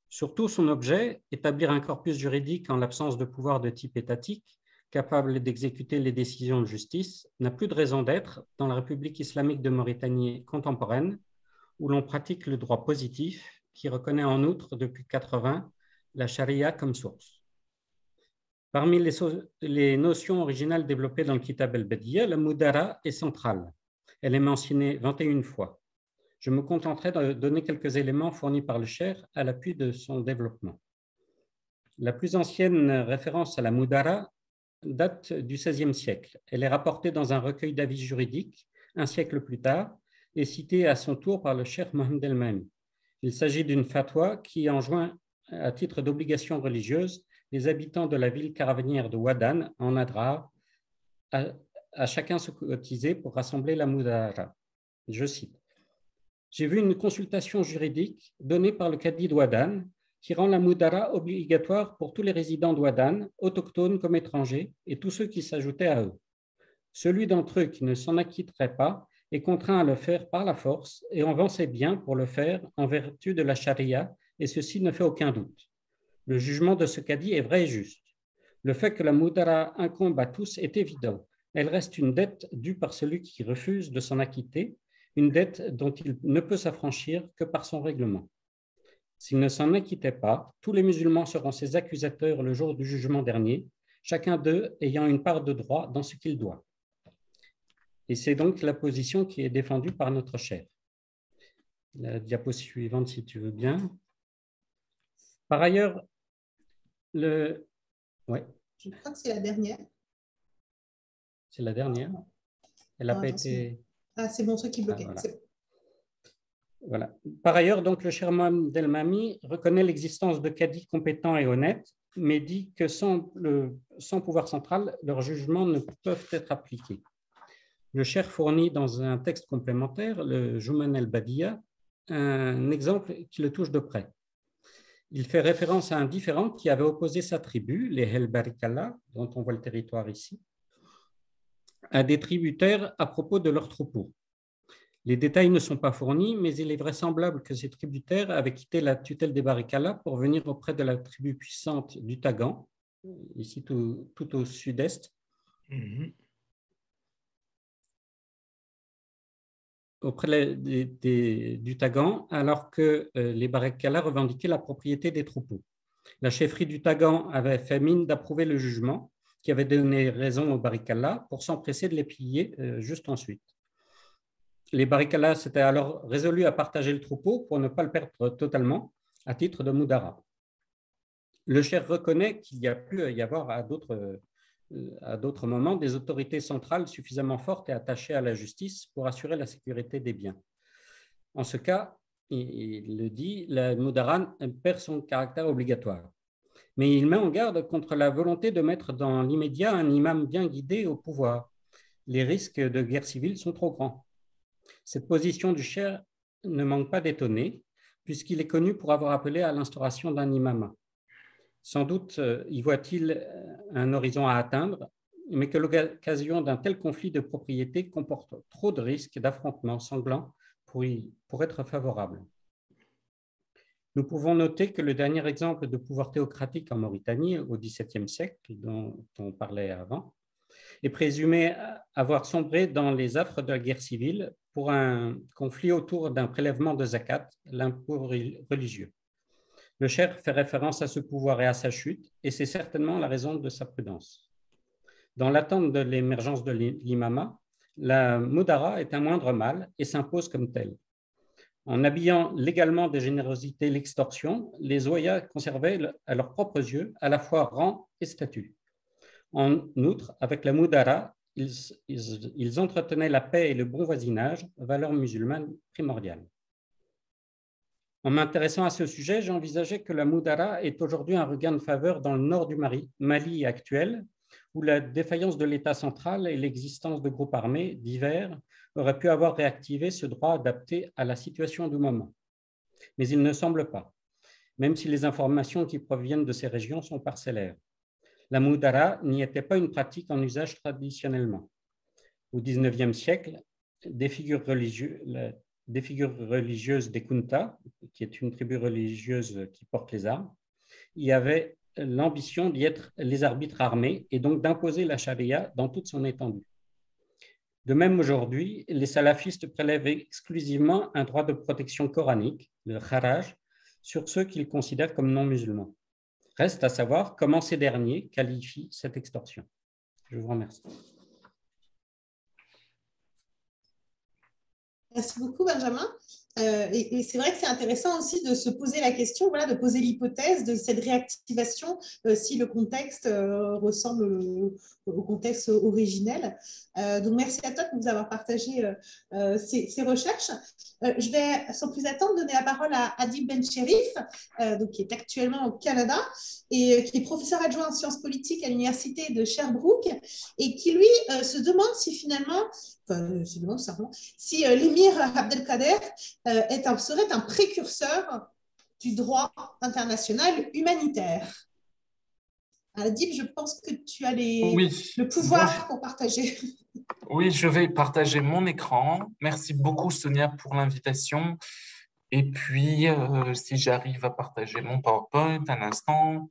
Surtout, son objet, établir un corpus juridique en l'absence de pouvoir de type étatique, capable d'exécuter les décisions de justice, n'a plus de raison d'être dans la République islamique de Mauritanie contemporaine, où l'on pratique le droit positif, qui reconnaît en outre depuis 80 la charia comme source. Parmi les notions originales développées dans le Kitab al-Badiya, la Mudara est centrale. Elle est mentionnée 21 fois. Je me contenterai de donner quelques éléments fournis par le cheikh à l'appui de son développement. La plus ancienne référence à la Mudara date du XVIe siècle. Elle est rapportée dans un recueil d'avis juridiques un siècle plus tard et citée à son tour par le cheikh Mohamed El Mami. Il s'agit d'une fatwa qui enjoint à titre d'obligation religieuse les habitants de la ville caravanière de Ouadane, en Adrar, à chacun se cotiser pour rassembler la Mudara. Je cite. J'ai vu une consultation juridique donnée par le cadi d'Ouadane qui rend la Mudara obligatoire pour tous les résidents d'Ouadane, autochtones comme étrangers, et tous ceux qui s'ajoutaient à eux. Celui d'entre eux qui ne s'en acquitterait pas est contraint à le faire par la force et en vend ses biens pour le faire en vertu de la charia, et ceci ne fait aucun doute. Le jugement de ce cadi est vrai et juste. Le fait que la Mudara incombe à tous est évident. Elle reste une dette due par celui qui refuse de s'en acquitter, une dette dont il ne peut s'affranchir que par son règlement. S'il ne s'en acquittait pas, tous les musulmans seront ses accusateurs le jour du jugement dernier, chacun d'eux ayant une part de droit dans ce qu'il doit. Et c'est donc la position qui est défendue par notre cheikh. La diapo suivante, si tu veux bien. Par ailleurs, ouais. Je crois que c'est la dernière. C'est la dernière. Elle n'a pas été... Ah, c'est bon, ce qui bloquait. Ah, voilà. C'est bon. Voilà. Par ailleurs, donc, le cheikh Mohamed El Mami reconnaît l'existence de cadis compétents et honnêtes, mais dit que sans pouvoir central, leurs jugements ne peuvent être appliqués. Le cheikh fournit dans un texte complémentaire, le Jouman el-Badia, un exemple qui le touche de près. Il fait référence à un différend qui avait opposé sa tribu, les El Barikalla, dont on voit le territoire ici, à des tributaires à propos de leurs troupeaux. Les détails ne sont pas fournis, mais il est vraisemblable que ces tributaires avaient quitté la tutelle des Barikalla pour venir auprès de la tribu puissante du Tagan, ici tout au sud-est, auprès du Tagan, alors que les Barikalla revendiquaient la propriété des troupeaux. La chefferie du Tagan avait fait mine d'approuver le jugement qui avait donné raison aux Barikalla pour s'empresser de les piller juste ensuite. Les Barikalla s'étaient alors résolus à partager le troupeau pour ne pas le perdre totalement à titre de Moudara. Le cheikh reconnaît qu'il y a pu y avoir à d'autres moments des autorités centrales suffisamment fortes et attachées à la justice pour assurer la sécurité des biens. En ce cas, il le dit, la Moudara perd son caractère obligatoire. Mais il met en garde contre la volonté de mettre dans l'immédiat un imam bien guidé au pouvoir. Les risques de guerre civile sont trop grands. Cette position du cheikh ne manque pas d'étonner, puisqu'il est connu pour avoir appelé à l'instauration d'un imam. Sans doute y voit-il un horizon à atteindre, mais que l'occasion d'un tel conflit de propriété comporte trop de risques d'affrontements sanglants pour être favorable. Nous pouvons noter que le dernier exemple de pouvoir théocratique en Mauritanie au XVIIe siècle, dont on parlait avant, est présumé avoir sombré dans les affres de la guerre civile pour un conflit autour d'un prélèvement de zakat, l'impôt religieux. Le cheikh fait référence à ce pouvoir et à sa chute, et c'est certainement la raison de sa prudence. Dans l'attente de l'émergence de l'imama, la Moudara est un moindre mal et s'impose comme tel. En habillant légalement de générosité l'extorsion, les Oya conservaient à leurs propres yeux à la fois rang et statut. En outre, avec la Moudara, ils entretenaient la paix et le bon voisinage, valeurs musulmanes primordiales. En m'intéressant à ce sujet, j'ai envisagé que la Moudara est aujourd'hui un regain de faveur dans le nord du Mali actuel, où la défaillance de l'État central et l'existence de groupes armés divers auraient pu avoir réactivé ce droit adapté à la situation du moment. Mais il ne semble pas, même si les informations qui proviennent de ces régions sont parcellaires. La Moudara n'y était pas une pratique en usage traditionnellement. Au XIXe siècle, des figures religieuses des Kunta, qui est une tribu religieuse qui porte les armes, y avaient l'ambition d'y être les arbitres armés et donc d'imposer la charia dans toute son étendue. De même, aujourd'hui, les salafistes prélèvent exclusivement un droit de protection coranique, le kharaj, sur ceux qu'ils considèrent comme non-musulmans. Reste à savoir comment ces derniers qualifient cette extorsion. Je vous remercie. Merci beaucoup, Benjamin. Et c'est vrai que c'est intéressant aussi de se poser la question, voilà, de poser l'hypothèse de cette réactivation si le contexte ressemble au contexte originel. Donc, merci à toi de nous avoir partagé ces recherches. Je vais, sans plus attendre, donner la parole à Adib Ben-Cherif, qui est actuellement au Canada et qui est professeur adjoint en sciences politiques à l'université de Sherbrooke et qui, lui, se demande si finalement, si l'émir Abdelkader serait un précurseur du droit international humanitaire. Adib, je pense que tu as le pouvoir pour partager. Oui, je vais partager mon écran. Merci beaucoup, Sonia, pour l'invitation. Et puis, si j'arrive à partager mon PowerPoint un instant.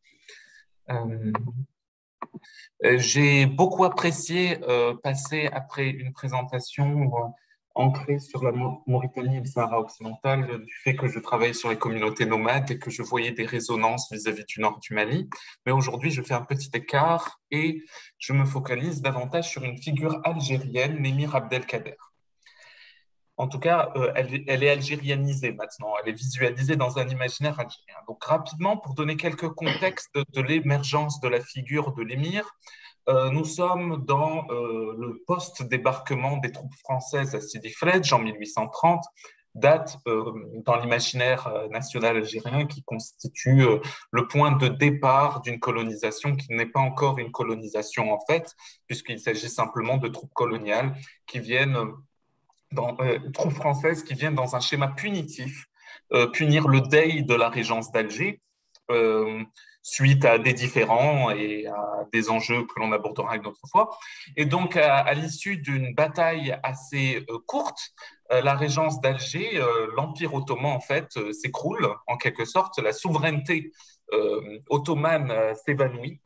J'ai beaucoup apprécié passer après une présentation ancrée sur la Mauritanie et le Sahara occidental, du fait que je travaille sur les communautés nomades et que je voyais des résonances vis-à-vis du nord du Mali. Mais aujourd'hui, je fais un petit écart et je me focalise davantage sur une figure algérienne, l'émir Abdelkader. En tout cas, elle est algérianisée maintenant, elle est visualisée dans un imaginaire algérien. Donc rapidement, pour donner quelques contextes de l'émergence de la figure de l'émir, nous sommes dans le post-débarquement des troupes françaises à Sidi Fredj en 1830. date dans l'imaginaire national algérien, qui constitue le point de départ d'une colonisation qui n'est pas encore une colonisation en fait, puisqu'il s'agit simplement de troupes coloniales qui viennent, troupes françaises qui viennent dans un schéma punitif, punir le dey de la régence d'Alger, suite à des différends et à des enjeux que l'on abordera une autre fois. Et donc, à l'issue d'une bataille assez courte, la régence d'Alger, l'Empire ottoman, en fait, s'écroule, en quelque sorte. La souveraineté ottomane s'évanouit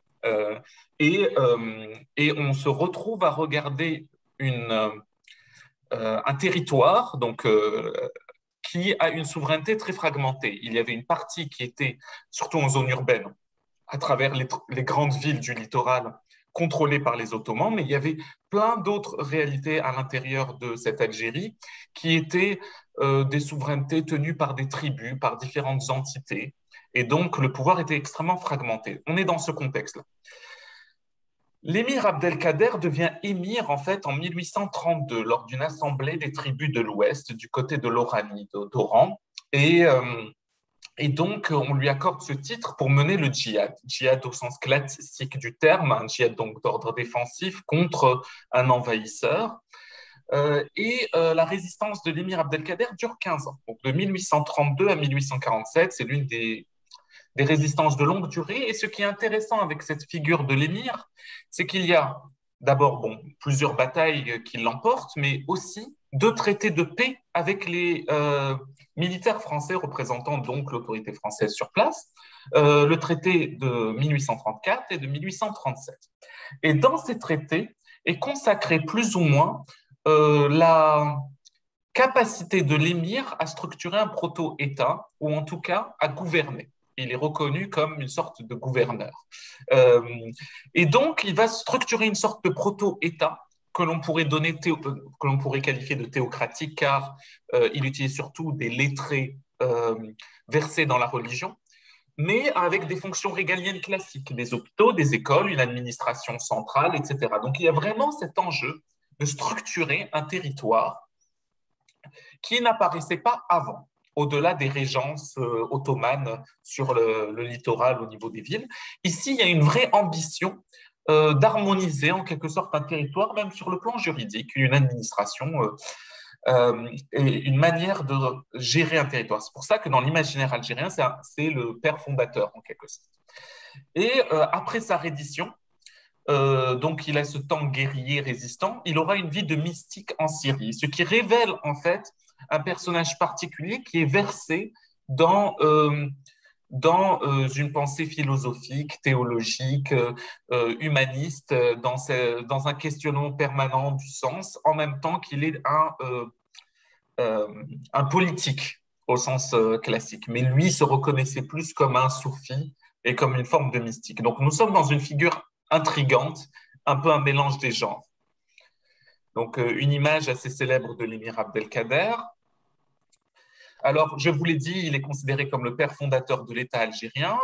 et on se retrouve à regarder un territoire, donc qui a une souveraineté très fragmentée. Il y avait une partie qui était, surtout en zone urbaine, à travers les grandes villes du littoral, contrôlées par les Ottomans, mais il y avait plein d'autres réalités à l'intérieur de cette Algérie qui étaient des souverainetés tenues par des tribus, par différentes entités, et donc le pouvoir était extrêmement fragmenté. On est dans ce contexte-là. L'émir Abdelkader devient émir en fait en 1832 lors d'une assemblée des tribus de l'Ouest du côté de l'Oranie, d'Oran, et donc on lui accorde ce titre pour mener le djihad au sens classique du terme, un djihad donc d'ordre défensif contre un envahisseur. La résistance de l'émir Abdelkader dure 15 ans, donc de 1832 à 1847, c'est l'une des résistances de longue durée. Et ce qui est intéressant avec cette figure de l'émir, c'est qu'il y a d'abord plusieurs batailles qui l'emportent, mais aussi 2 traités de paix avec les militaires français représentant donc l'autorité française sur place, le traité de 1834 et de 1837. Et dans ces traités est consacrée plus ou moins la capacité de l'émir à structurer un proto-État, ou en tout cas à gouverner. Il est reconnu comme une sorte de gouverneur. Et donc, il va structurer une sorte de proto-État que l'on pourrait qualifier de théocratique, car il utilise surtout des lettrés versés dans la religion, mais avec des fonctions régaliennes classiques, des hôpitaux, des écoles, une administration centrale, etc. Donc, il y a vraiment cet enjeu de structurer un territoire qui n'apparaissait pas avant, au-delà des régences ottomanes sur le littoral au niveau des villes. Ici, il y a une vraie ambition d'harmoniser en quelque sorte un territoire, même sur le plan juridique, une administration et une manière de gérer un territoire. C'est pour ça que dans l'imaginaire algérien, c'est le père fondateur en quelque sorte. Et après sa reddition, donc il a ce temps guerrier résistant, il aura une vie de mystique en Syrie, ce qui révèle en fait un personnage particulier qui est versé dans une pensée philosophique, théologique, humaniste, dans un questionnement permanent du sens, en même temps qu'il est un politique au sens classique. Mais lui se reconnaissait plus comme un soufi et comme une forme de mystique. Donc nous sommes dans une figure intrigante, un peu un mélange des genres. Donc, une image assez célèbre de l'émir Abdelkader. Alors, je vous l'ai dit, il est considéré comme le père fondateur de l'État algérien.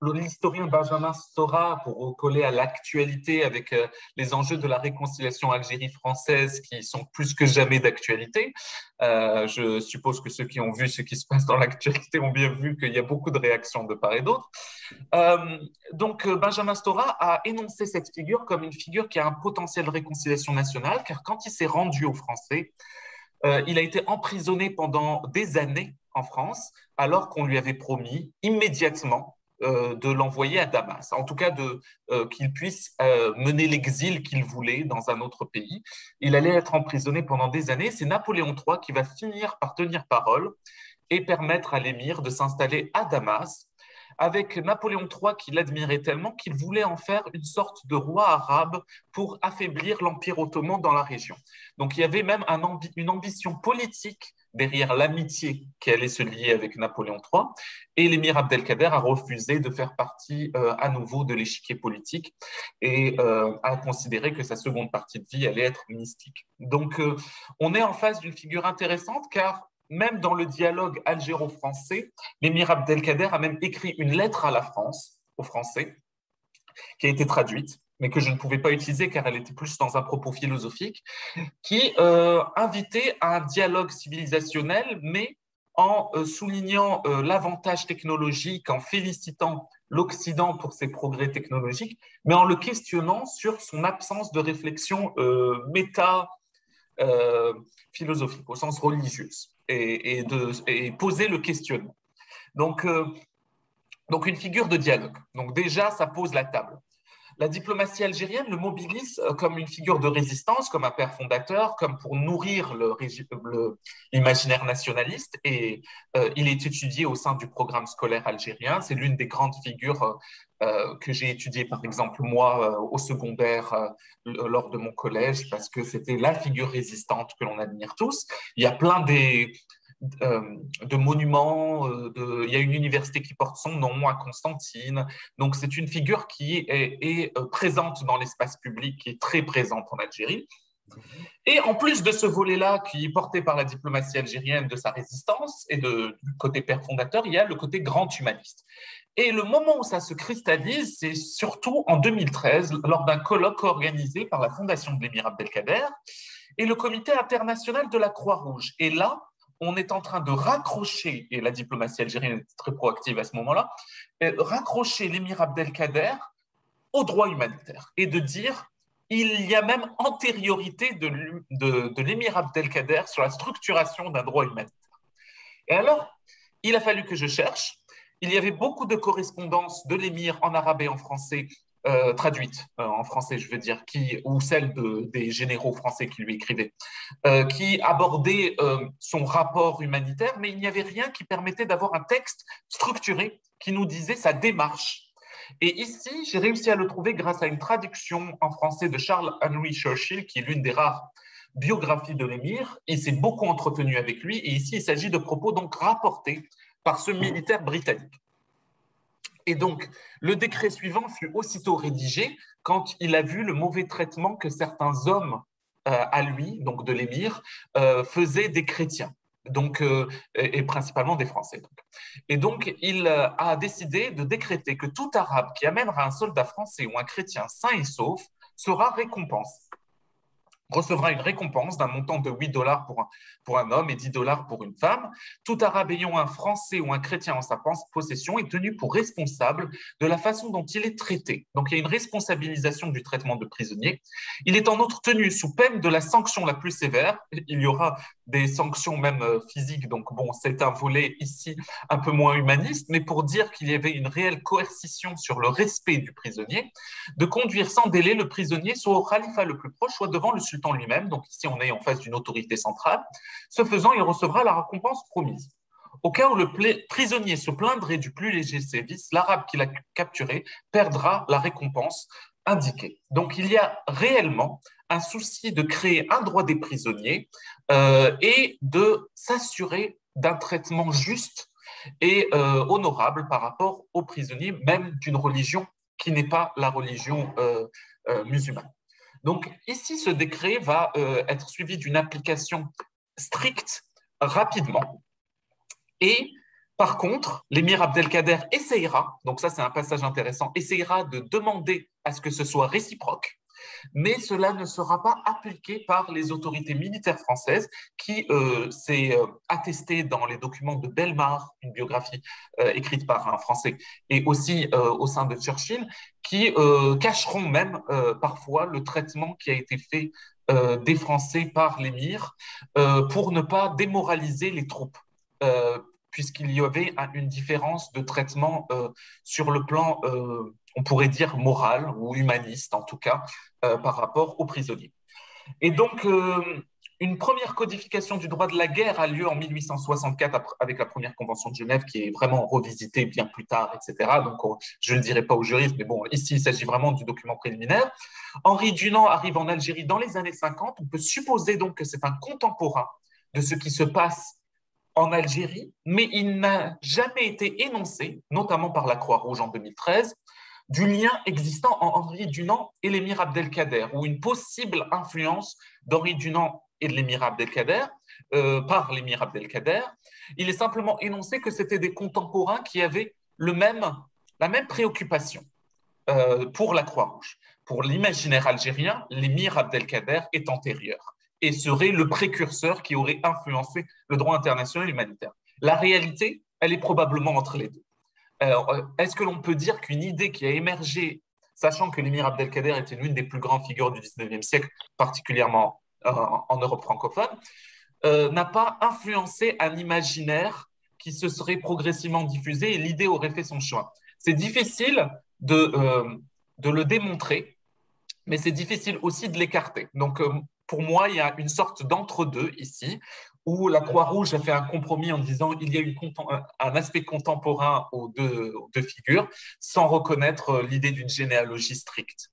L'historien Benjamin Stora, pour coller à l'actualité avec les enjeux de la réconciliation Algérie française qui sont plus que jamais d'actualité, je suppose que ceux qui ont vu ce qui se passe dans l'actualité ont bien vu qu'il y a beaucoup de réactions de part et d'autre. Donc, Benjamin Stora a énoncé cette figure comme une figure qui a un potentiel de réconciliation nationale, car quand il s'est rendu aux Français, il a été emprisonné pendant des années en France, alors qu'on lui avait promis immédiatement de l'envoyer à Damas, en tout cas qu'il puisse mener l'exil qu'il voulait dans un autre pays. Il allait être emprisonné pendant des années. C'est Napoléon III qui va finir par tenir parole et permettre à l'émir de s'installer à Damas, avec Napoléon III qui l'admirait tellement qu'il voulait en faire une sorte de roi arabe pour affaiblir l'Empire ottoman dans la région. Donc il y avait même une ambition politique derrière l'amitié qui allait se lier avec Napoléon III, et l'émir Abdelkader a refusé de faire partie à nouveau de l'échiquier politique et a considéré que sa seconde partie de vie allait être mystique. Donc on est en face d'une figure intéressante, car même dans le dialogue algéro-français, l'émir Abdelkader a même écrit une lettre à la France, aux Français, qui a été traduite, mais que je ne pouvais pas utiliser car elle était plus dans un propos philosophique, qui invitait à un dialogue civilisationnel, mais en soulignant l'avantage technologique, en félicitant l'Occident pour ses progrès technologiques, mais en le questionnant sur son absence de réflexion philosophique, au sens religieux, et poser le questionnement. Donc, une figure de dialogue. Donc déjà, ça pose la table. La diplomatie algérienne le mobilise comme une figure de résistance, comme un père fondateur, comme pour nourrir l'imaginaire nationaliste. Et il est étudié au sein du programme scolaire algérien. C'est l'une des grandes figures que j'ai étudiées, par exemple, moi, au secondaire, lors de mon collège, parce que c'était la figure résistante que l'on admire tous. Il y a plein de monuments, il y a une université qui porte son nom à Constantine. Donc, c'est une figure qui est présente dans l'espace public, qui est très présente en Algérie. Et en plus de ce volet-là, qui est porté par la diplomatie algérienne, de sa résistance et du côté père fondateur, il y a le côté grand humaniste. Et le moment où ça se cristallise, c'est surtout en 2013, lors d'un colloque organisé par la Fondation de l'émir Abdelkader et le Comité international de la Croix-Rouge. Et là, on est en train de raccrocher, et la diplomatie algérienne est très proactive à ce moment-là, raccrocher l'émir Abdelkader au droit humanitaire et de dire il y a même antériorité de l'émir Abdelkader sur la structuration d'un droit humanitaire. Et alors, il a fallu que je cherche. Il y avait beaucoup de correspondances de l'émir en arabe et en français, traduites en français, je veux dire, ou celles des généraux français qui lui écrivaient, qui abordaient son rapport humanitaire, mais il n'y avait rien qui permettait d'avoir un texte structuré qui nous disait sa démarche. Et ici, j'ai réussi à le trouver grâce à une traduction en français de Charles Henry Churchill, qui est l'une des rares biographies de l'émir. Il s'est beaucoup entretenu avec lui, et ici, il s'agit de propos donc rapportés par ce militaire britannique. Et donc, le décret suivant fut aussitôt rédigé quand il a vu le mauvais traitement que certains hommes à lui, donc de l'émir, faisaient des chrétiens, donc, et principalement des Français. Donc. Et donc, il a décidé de décréter que tout arabe qui amènera un soldat français ou un chrétien sain et sauf sera recevra une récompense d'un montant de $8 pour un homme et $10 pour une femme. Tout arabe ayant un Français ou un chrétien en sa possession est tenu pour responsable de la façon dont il est traité. Donc, il y a une responsabilisation du traitement de prisonniers. Il est en outre tenu sous peine de la sanction la plus sévère. Il y aura des sanctions même physiques. Donc, bon, c'est un volet ici un peu moins humaniste, mais pour dire qu'il y avait une réelle coercition sur le respect du prisonnier, de conduire sans délai le prisonnier soit au khalifa le plus proche, soit devant le sultan lui-même. Donc ici, on est en face d'une autorité centrale. Ce faisant, il recevra la récompense promise. Au cas où le prisonnier se plaindrait du plus léger sévice, l'arabe qui l'a capturé perdra la récompense indiquée. Donc il y a réellement un souci de créer un droit des prisonniers et de s'assurer d'un traitement juste et honorable par rapport aux prisonniers, même d'une religion qui n'est pas la religion musulmane. Donc ici, ce décret va être suivi d'une application stricte rapidement. Et par contre, l'émir Abdelkader essayera, donc ça c'est un passage intéressant, essayera de demander à ce que ce soit réciproque, mais cela ne sera pas appliqué par les autorités militaires françaises qui s'est attesté dans les documents de Bellemare, une biographie écrite par un Français, et aussi au sein de Churchill, qui cacheront même parfois le traitement qui a été fait des Français par l'émir pour ne pas démoraliser les troupes. Puisqu'il y avait une différence de traitement sur le plan, on pourrait dire, moral ou humaniste en tout cas, par rapport aux prisonniers. Et donc, une première codification du droit de la guerre a lieu en 1864 avec la première convention de Genève qui est vraiment revisitée bien plus tard, etc. Donc, je ne le dirai pas aux juristes, mais bon, ici, il s'agit vraiment du document préliminaire. Henri Dunant arrive en Algérie dans les années 50. On peut supposer donc que c'est un contemporain de ce qui se passe en Algérie, mais il n'a jamais été énoncé, notamment par la Croix-Rouge en 2013, du lien existant entre Henri Dunant et l'émir Abdelkader, ou une possible influence d'Henri Dunant et de l'émir Abdelkader par l'émir Abdelkader. Il est simplement énoncé que c'était des contemporains qui avaient la même préoccupation pour la Croix-Rouge, pour l'imaginaire algérien, l'émir Abdelkader est antérieur et serait le précurseur qui aurait influencé le droit international humanitaire. La réalité, elle est probablement entre les deux. Est-ce que l'on peut dire qu'une idée qui a émergé, sachant que l'émir Abdelkader était l'une des plus grandes figures du 19e siècle, particulièrement en Europe francophone, n'a pas influencé un imaginaire qui se serait progressivement diffusé et l'idée aurait fait son chemin? C'est difficile de le démontrer, mais c'est difficile aussi de l'écarter. Donc, pour moi, il y a une sorte d'entre-deux ici, où la Croix-Rouge a fait un compromis en disant qu'il y a un aspect contemporain aux deux figures, sans reconnaître l'idée d'une généalogie stricte.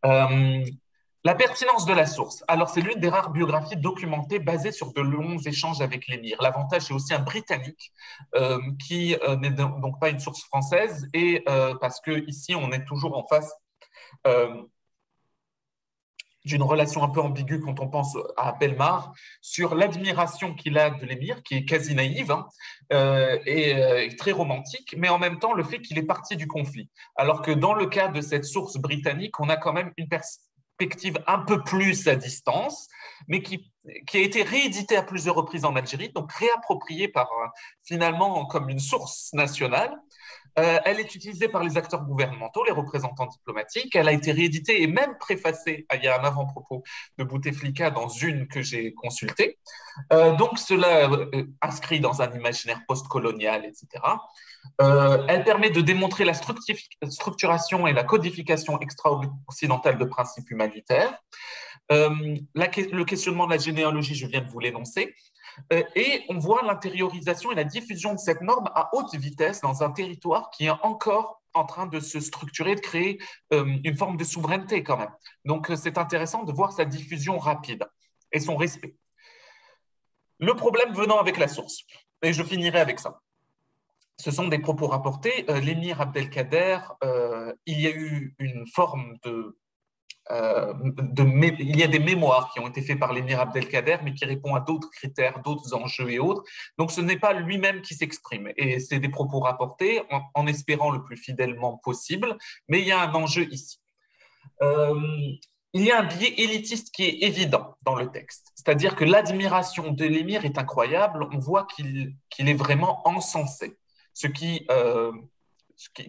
La pertinence de la source. Alors, c'est l'une des rares biographies documentées basées sur de longs échanges avec l'émir. L'avantage, c'est aussi un Britannique qui n'est donc pas une source française, et parce qu'ici, on est toujours en face d'une relation un peu ambiguë quand on pense à Bellemare, sur l'admiration qu'il a de l'émir, qui est quasi naïve et très romantique, mais en même temps le fait qu'il est parti du conflit. Alors que dans le cas de cette source britannique, on a quand même une perspective un peu plus à distance, mais qui a été rééditée à plusieurs reprises en Algérie, donc réappropriée finalement comme une source nationale. Elle est utilisée par les acteurs gouvernementaux, les représentants diplomatiques. Elle a été rééditée et même préfacée. Il y a un avant-propos de Bouteflika dans une que j'ai consultée. Donc, cela inscrit dans un imaginaire post-colonial, etc. Elle permet de démontrer la structuration et la codification extra-occidentale de principes humanitaires. Le questionnement de la généalogie, je viens de vous l'énoncer. Et on voit l'intériorisation et la diffusion de cette norme à haute vitesse dans un territoire qui est encore en train de se structurer, de créer une forme de souveraineté quand même. Donc, c'est intéressant de voir sa diffusion rapide et son respect. Le problème venant avec la source, et je finirai avec ça. Ce sont des propos rapportés. L'émir Abdelkader, il y a eu une forme il y a des mémoires qui ont été faits par l'émir Abdelkader, mais qui répondent à d'autres critères, d'autres enjeux et autres. Donc, ce n'est pas lui-même qui s'exprime. Et c'est des propos rapportés en espérant le plus fidèlement possible, mais il y a un enjeu ici. Il y a un biais élitiste qui est évident dans le texte. C'est-à-dire que l'admiration de l'émir est incroyable. On voit qu'il est vraiment encensé.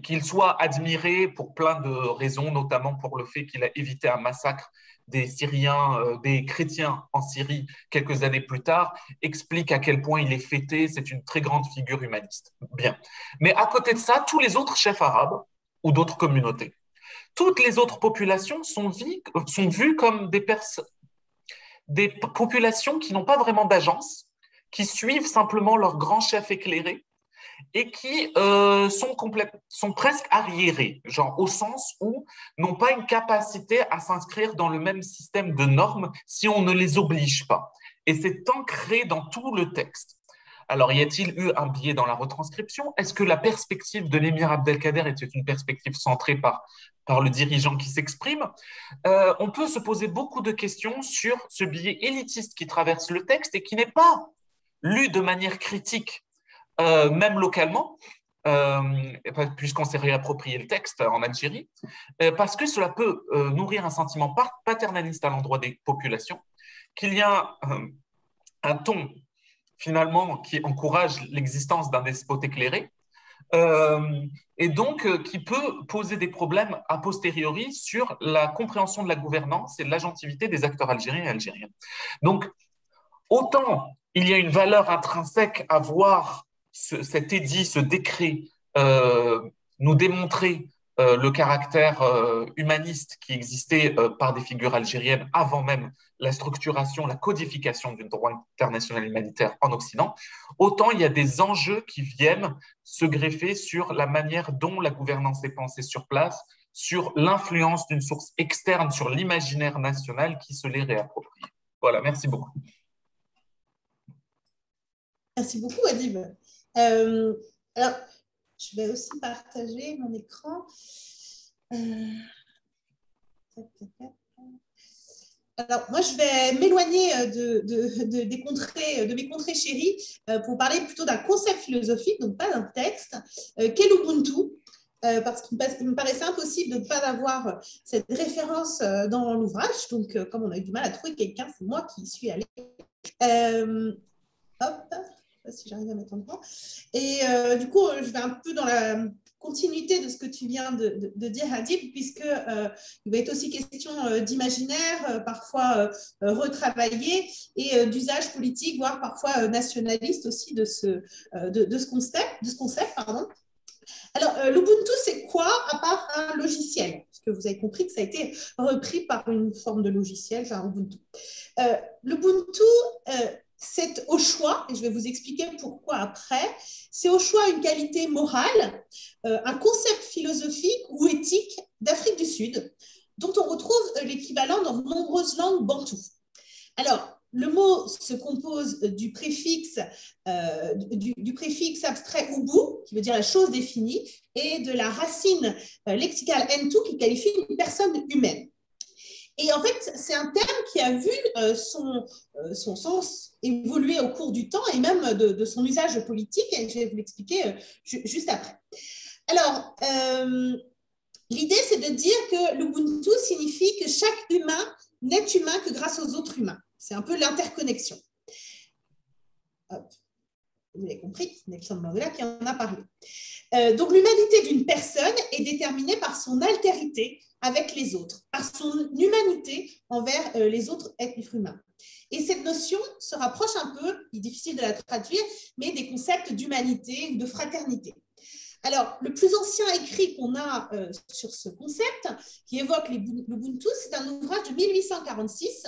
Qu'il soit admiré pour plein de raisons, notamment pour le fait qu'il a évité un massacre des Syriens, des chrétiens en Syrie quelques années plus tard, explique à quel point il est fêté, c'est une très grande figure humaniste. Bien. Mais à côté de ça, tous les autres chefs arabes ou d'autres communautés, toutes les autres populations sont vues comme des populations qui n'ont pas vraiment d'agence, qui suivent simplement leur grand chef éclairé, et qui sont presque arriérés, genre au sens où n'ont pas une capacité à s'inscrire dans le même système de normes si on ne les oblige pas. Et c'est ancré dans tout le texte. Alors, y a-t-il eu un biais dans la retranscription? Est-ce que la perspective de l'émir Abdelkader était une perspective centrée par le dirigeant qui s'exprime? On peut se poser beaucoup de questions sur ce biais élitiste qui traverse le texte et qui n'est pas lu de manière critique. Même localement, puisqu'on s'est réapproprié le texte en Algérie, parce que cela peut nourrir un sentiment paternaliste à l'endroit des populations, qu'il y a un ton finalement qui encourage l'existence d'un despote éclairé, et donc qui peut poser des problèmes a posteriori sur la compréhension de la gouvernance et de l'agentivité des acteurs algériens et algériennes. Donc, autant il y a une valeur intrinsèque à voir cet édit, ce décret, nous démontrer le caractère humaniste qui existait par des figures algériennes avant même la structuration, la codification du droit international humanitaire en Occident, autant il y a des enjeux qui viennent se greffer sur la manière dont la gouvernance est pensée sur place, sur l'influence d'une source externe sur l'imaginaire national qui se l'est réapproprié. Voilà, merci beaucoup. Merci beaucoup, Adib. Alors, je vais aussi partager mon écran. Alors, moi, je vais m'éloigner de mes contrées chéries pour parler plutôt d'un concept philosophique, donc pas d'un texte, qu'est l'Ubuntu. parce qu'il me paraissait impossible de ne pas avoir cette référence dans l'ouvrage. Donc, comme on a eu du mal à trouver quelqu'un, c'est moi qui y suis allée. Hop, je ne sais pas si j'arrive à mettre en point. Et du coup, je vais un peu dans la continuité de ce que tu viens de dire, Hadib, puisque il va être aussi question d'imaginaire, parfois retravaillé, et d'usage politique, voire parfois nationaliste aussi de ce concept, pardon. Alors, l'Ubuntu, c'est quoi à part un logiciel? Parce que vous avez compris que ça a été repris par une forme de logiciel, genre Ubuntu. L'Ubuntu, c'est au choix, et je vais vous expliquer pourquoi après, c'est au choix une qualité morale, un concept philosophique ou éthique d'Afrique du Sud, dont on retrouve l'équivalent dans de nombreuses langues bantoues. Alors, le mot se compose du préfixe abstrait ubu, qui veut dire la chose définie, et de la racine lexicale entu, qui qualifie une personne humaine. Et en fait, c'est un terme qui a vu son sens évoluer au cours du temps et même de son usage politique, et je vais vous l'expliquer juste après. Alors, l'idée, c'est de dire que l'Ubuntu signifie que chaque humain n'est humain que grâce aux autres humains. C'est un peu l'interconnexion. Vous avez compris, c'est Nelson Mandela qui en a parlé. Donc, l'humanité d'une personne est déterminée par son altérité avec les autres, par son humanité envers les autres êtres humains. Et cette notion se rapproche un peu, il est difficile de la traduire, mais des concepts d'humanité ou de fraternité. Alors, le plus ancien écrit qu'on a sur ce concept, qui évoque l'Ubuntu, c'est un ouvrage de 1846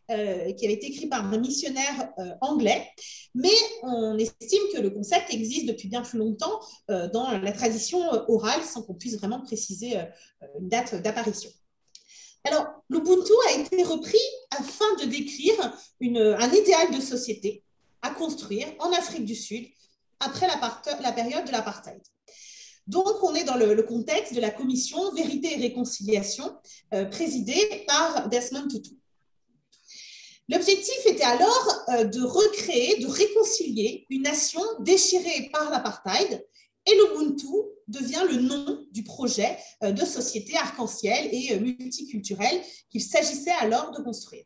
qui avait été écrit par un missionnaire anglais, mais on estime que le concept existe depuis bien plus longtemps dans la tradition orale, sans qu'on puisse vraiment préciser une date d'apparition. Alors, l'Ubuntu a été repris afin de décrire un idéal de société à construire en Afrique du Sud après la période de l'apartheid. Donc, on est dans le contexte de la commission Vérité et Réconciliation, présidée par Desmond Tutu. L'objectif était alors de recréer, de réconcilier une nation déchirée par l'apartheid, et l'Ubuntu devient le nom du projet de société arc-en-ciel et multiculturelle qu'il s'agissait alors de construire.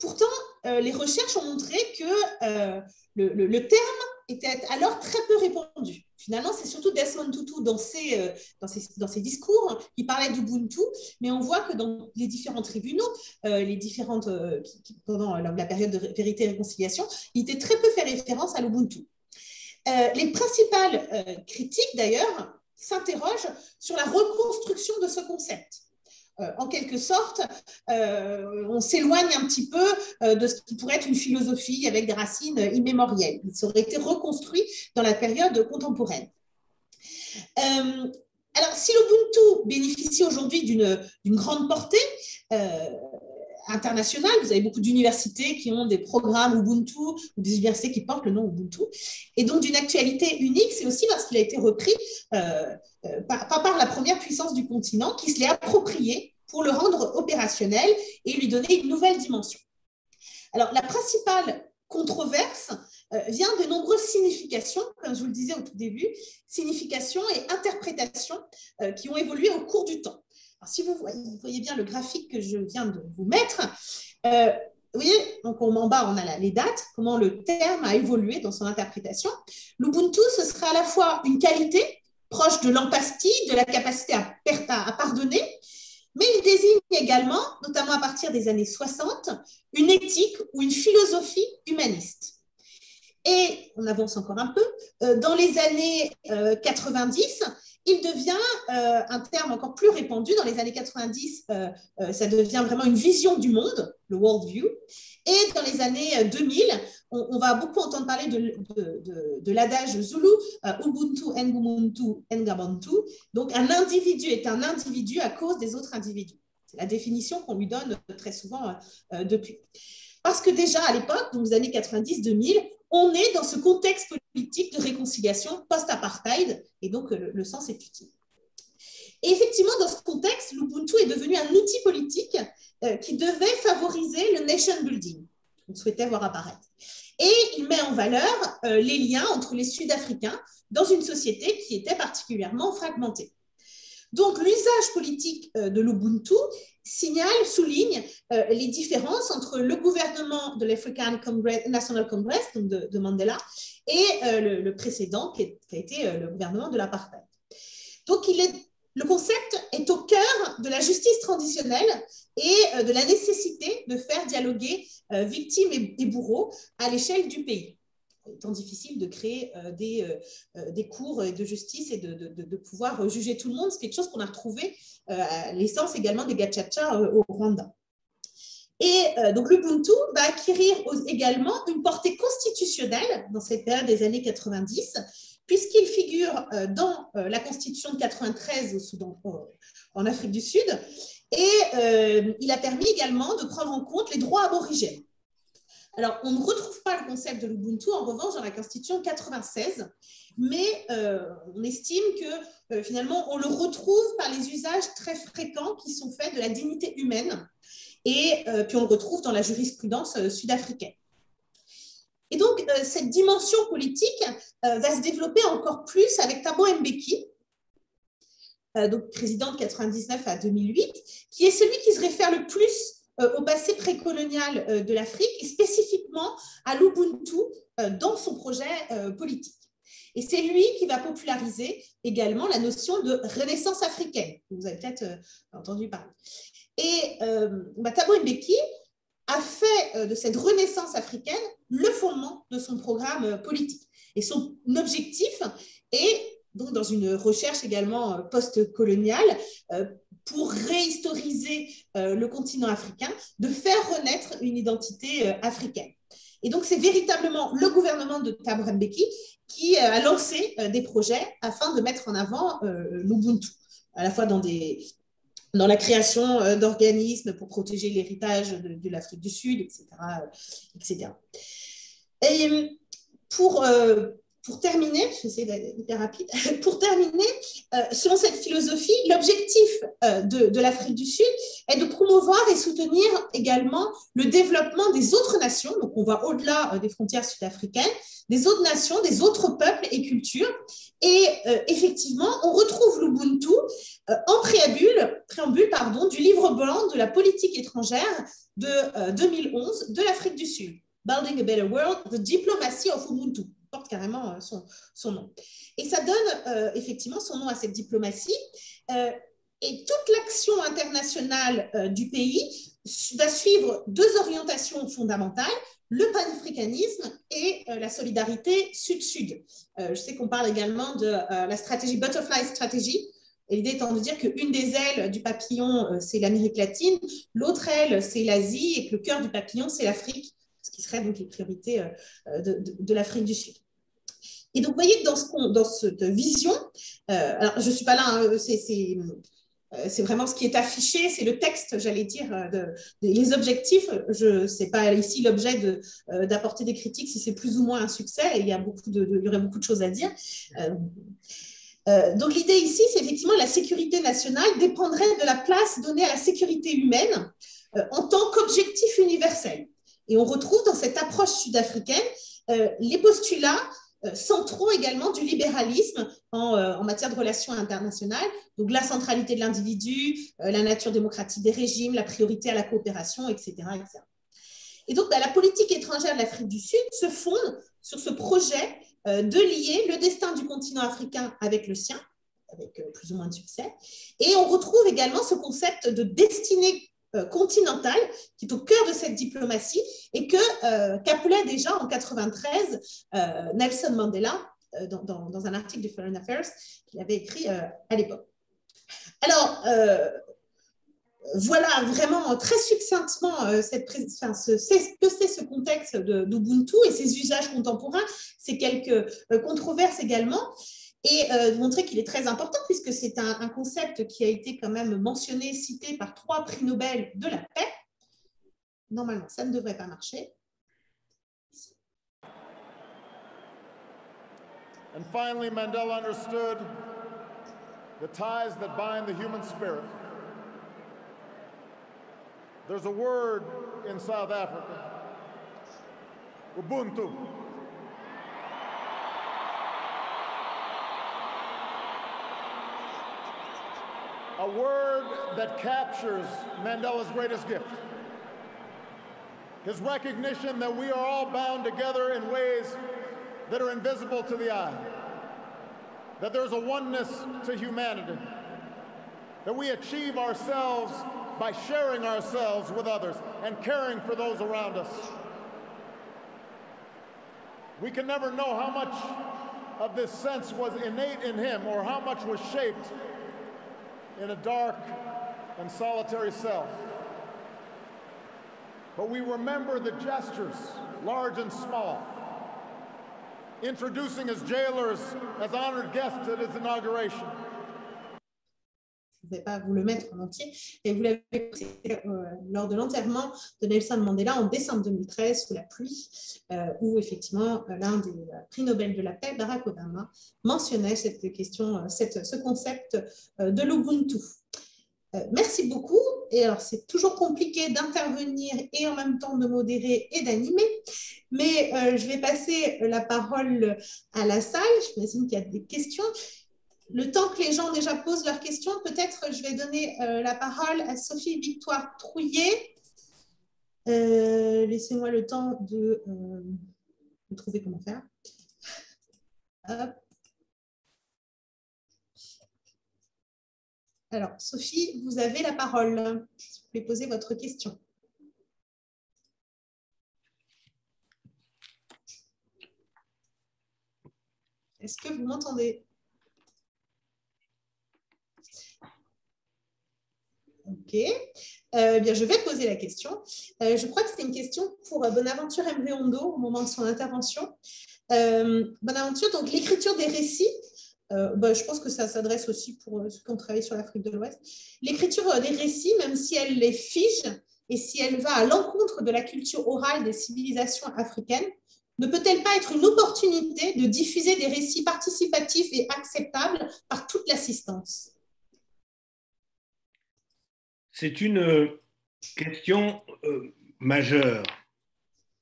Pourtant, les recherches ont montré que le terme était alors très peu répandu. Finalement, c'est surtout Desmond Tutu dans ses discours qui parlait d'Ubuntu, mais on voit que dans les différents tribunaux, pendant la période de vérité et réconciliation, il était très peu fait référence à l'Ubuntu. Les principales critiques, d'ailleurs, s'interrogent sur la reconstruction de ce concept. En quelque sorte, on s'éloigne un petit peu de ce qui pourrait être une philosophie avec des racines immémorielles. Ça aurait été reconstruit dans la période contemporaine. Alors, si l'Ubuntu bénéficie aujourd'hui d'une grande portée internationale, vous avez beaucoup d'universités qui ont des programmes Ubuntu ou des universités qui portent le nom Ubuntu, et donc d'une actualité unique, c'est aussi parce qu'il a été repris par la première puissance du continent qui se l'est approprié pour le rendre opérationnel et lui donner une nouvelle dimension. Alors, la principale controverse vient de nombreuses significations, comme je vous le disais au tout début, significations et interprétations qui ont évolué au cours du temps. Alors, si vous voyez bien le graphique que je viens de vous mettre, vous voyez, donc en bas, on a les dates, comment le terme a évolué dans son interprétation. L'Ubuntu, ce serait à la fois une qualité proche de l'empathie, de la capacité à pardonner, mais il désigne également, notamment à partir des années 60, une éthique ou une philosophie humaniste. Et on avance encore un peu, dans les années 90, il devient un terme encore plus répandu. Dans les années 90, ça devient vraiment une vision du monde, le worldview. Et dans les années 2000, on va beaucoup entendre parler de l'adage Zulu, Ubuntu, Ngumuntu, Ngabantu. Donc, un individu est un individu à cause des autres individus. C'est la définition qu'on lui donne très souvent depuis. Parce que déjà, à l'époque, dans les années 90-2000, on est dans ce contexte politique de réconciliation post-apartheid, et donc le sens est utile. Et effectivement, dans ce contexte, l'Ubuntu est devenu un outil politique qui devait favoriser le nation building qu'on souhaitait voir apparaître. Et il met en valeur les liens entre les Sud-Africains dans une société qui était particulièrement fragmentée. Donc, l'usage politique de l'Ubuntu souligne les différences entre le gouvernement de l'African National Congress, donc de Mandela, et le précédent, qui a été le gouvernement de l'apartheid. Donc, le concept est au cœur de la justice transitionnelle et de la nécessité de faire dialoguer victimes et bourreaux à l'échelle du pays. Il est difficile de créer des cours de justice et de pouvoir juger tout le monde. C'est quelque chose qu'on a retrouvé à l'essence également des Gacaca au Rwanda. Et donc l'Ubuntu va acquérir également une portée constitutionnelle dans cette période des années 90, puisqu'il figure dans la Constitution de 93 au Soudan, en Afrique du Sud, et il a permis également de prendre en compte les droits aborigènes. Alors, on ne retrouve pas le concept de l'Ubuntu, en revanche, dans la Constitution 96, mais on estime que finalement, on le retrouve par les usages très fréquents qui sont faits de la dignité humaine, et puis on le retrouve dans la jurisprudence sud-africaine. Et donc, cette dimension politique va se développer encore plus avec Thabo Mbeki, donc président de 99 à 2008, qui est celui qui se réfère le plus au passé précolonial de l'Afrique et spécifiquement à l'Ubuntu dans son projet politique. Et c'est lui qui va populariser également la notion de renaissance africaine. Vous avez peut-être entendu parler. Et Thabo Mbeki a fait de cette renaissance africaine le fondement de son programme politique. Et son objectif est, donc dans une recherche également post-coloniale, pour réhistoriser le continent africain, de faire renaître une identité africaine. Et donc, c'est véritablement le gouvernement de Thabo Mbeki qui a lancé des projets afin de mettre en avant l'Ubuntu, à la fois dans la création d'organismes pour protéger l'héritage de l'Afrique du Sud, etc. etc. Et pour terminer, je vais essayer d'être hyper rapide, pour terminer, selon cette philosophie, l'objectif de l'Afrique du Sud est de promouvoir et soutenir également le développement des autres nations, donc on va au-delà des frontières sud-africaines, des autres nations, des autres peuples et cultures. Et effectivement, on retrouve l'Ubuntu en préambule du livre blanc de la politique étrangère de 2011 de l'Afrique du Sud, Building a Better World, The Diplomacy of Ubuntu. Porte carrément son nom. Et ça donne effectivement son nom à cette diplomatie. Et toute l'action internationale du pays va suivre deux orientations fondamentales, le panafricanisme et la solidarité sud-sud. Je sais qu'on parle également de la stratégie Butterfly Strategy. L'idée étant de dire qu'une des ailes du papillon, c'est l'Amérique latine, l'autre aile, c'est l'Asie, et que le cœur du papillon, c'est l'Afrique, ce qui serait donc les priorités de l'Afrique du Sud. Et donc, vous voyez que dans cette vision, alors je ne suis pas là, hein, c'est vraiment ce qui est affiché, c'est le texte, j'allais dire, les objectifs. Ce n'est pas ici l'objet d'apporter des critiques si c'est plus ou moins un succès, et il y aurait beaucoup de choses à dire. Donc, l'idée ici, c'est effectivement la sécurité nationale dépendrait de la place donnée à la sécurité humaine en tant qu'objectif universel. Et on retrouve dans cette approche sud-africaine les postulats centraux également du libéralisme en matière de relations internationales, donc la centralité de l'individu, la nature démocratique des régimes, la priorité à la coopération, etc. etc. Et donc, la politique étrangère de l'Afrique du Sud se fonde sur ce projet de lier le destin du continent africain avec le sien, avec plus ou moins de succès. Et on retrouve également ce concept de destinée continentale qui est au cœur de cette diplomatie et qu'appelait déjà en 1993 Nelson Mandela dans un article du Foreign Affairs qu'il avait écrit à l'époque. Alors, voilà vraiment très succinctement ce que c'est ce contexte d'Ubuntu et ses usages contemporains, ces quelques controverses également, et montrer qu'il est très important puisque c'est un concept qui a été quand même mentionné, cité par 3 prix Nobel de la paix. Normalement, ça ne devrait pas marcher. And finally, Mandela understood the ties that bind the human spirit. There's a word in South Africa Ubuntu. A word that captures Mandela's greatest gift. His recognition that we are all bound together in ways that are invisible to the eye. That there's a oneness to humanity. That we achieve ourselves by sharing ourselves with others and caring for those around us. We can never know how much of this sense was innate in him or how much was shaped in a dark and solitary cell. But we remember the gestures, large and small, introducing his jailers as honored guests at his inauguration. Je ne vais pas vous le mettre en entier, et vous l'avez écouté lors de l'enterrement de Nelson Mandela en décembre 2013 sous la pluie, où effectivement l'un des prix Nobel de la paix, Barack Obama, mentionnait cette question, ce concept de l'Ubuntu. Merci beaucoup. Et alors, c'est toujours compliqué d'intervenir et en même temps de modérer et d'animer, mais je vais passer la parole à la salle. J'imagine qu'il y a des questions. Le temps que les gens déjà posent leurs questions, peut-être je vais donner la parole à Sophie Victoire Trouillet. Laissez-moi le temps de trouver comment faire. Hop. Alors, Sophie, vous avez la parole. Vous pouvez poser votre question. Est-ce que vous m'entendez ? Ok. Bien, je vais poser la question. Je crois que c'est une question pour Bonaventure Mveondo au moment de son intervention. Bonaventure, donc l'écriture des récits, je pense que ça s'adresse aussi pour ceux qui ont travaillé sur l'Afrique de l'Ouest. L'écriture des récits, même si elle les fige et si elle va à l'encontre de la culture orale des civilisations africaines, ne peut-elle pas être une opportunité de diffuser des récits participatifs et acceptables par toute l'assistance ? C'est une question majeure.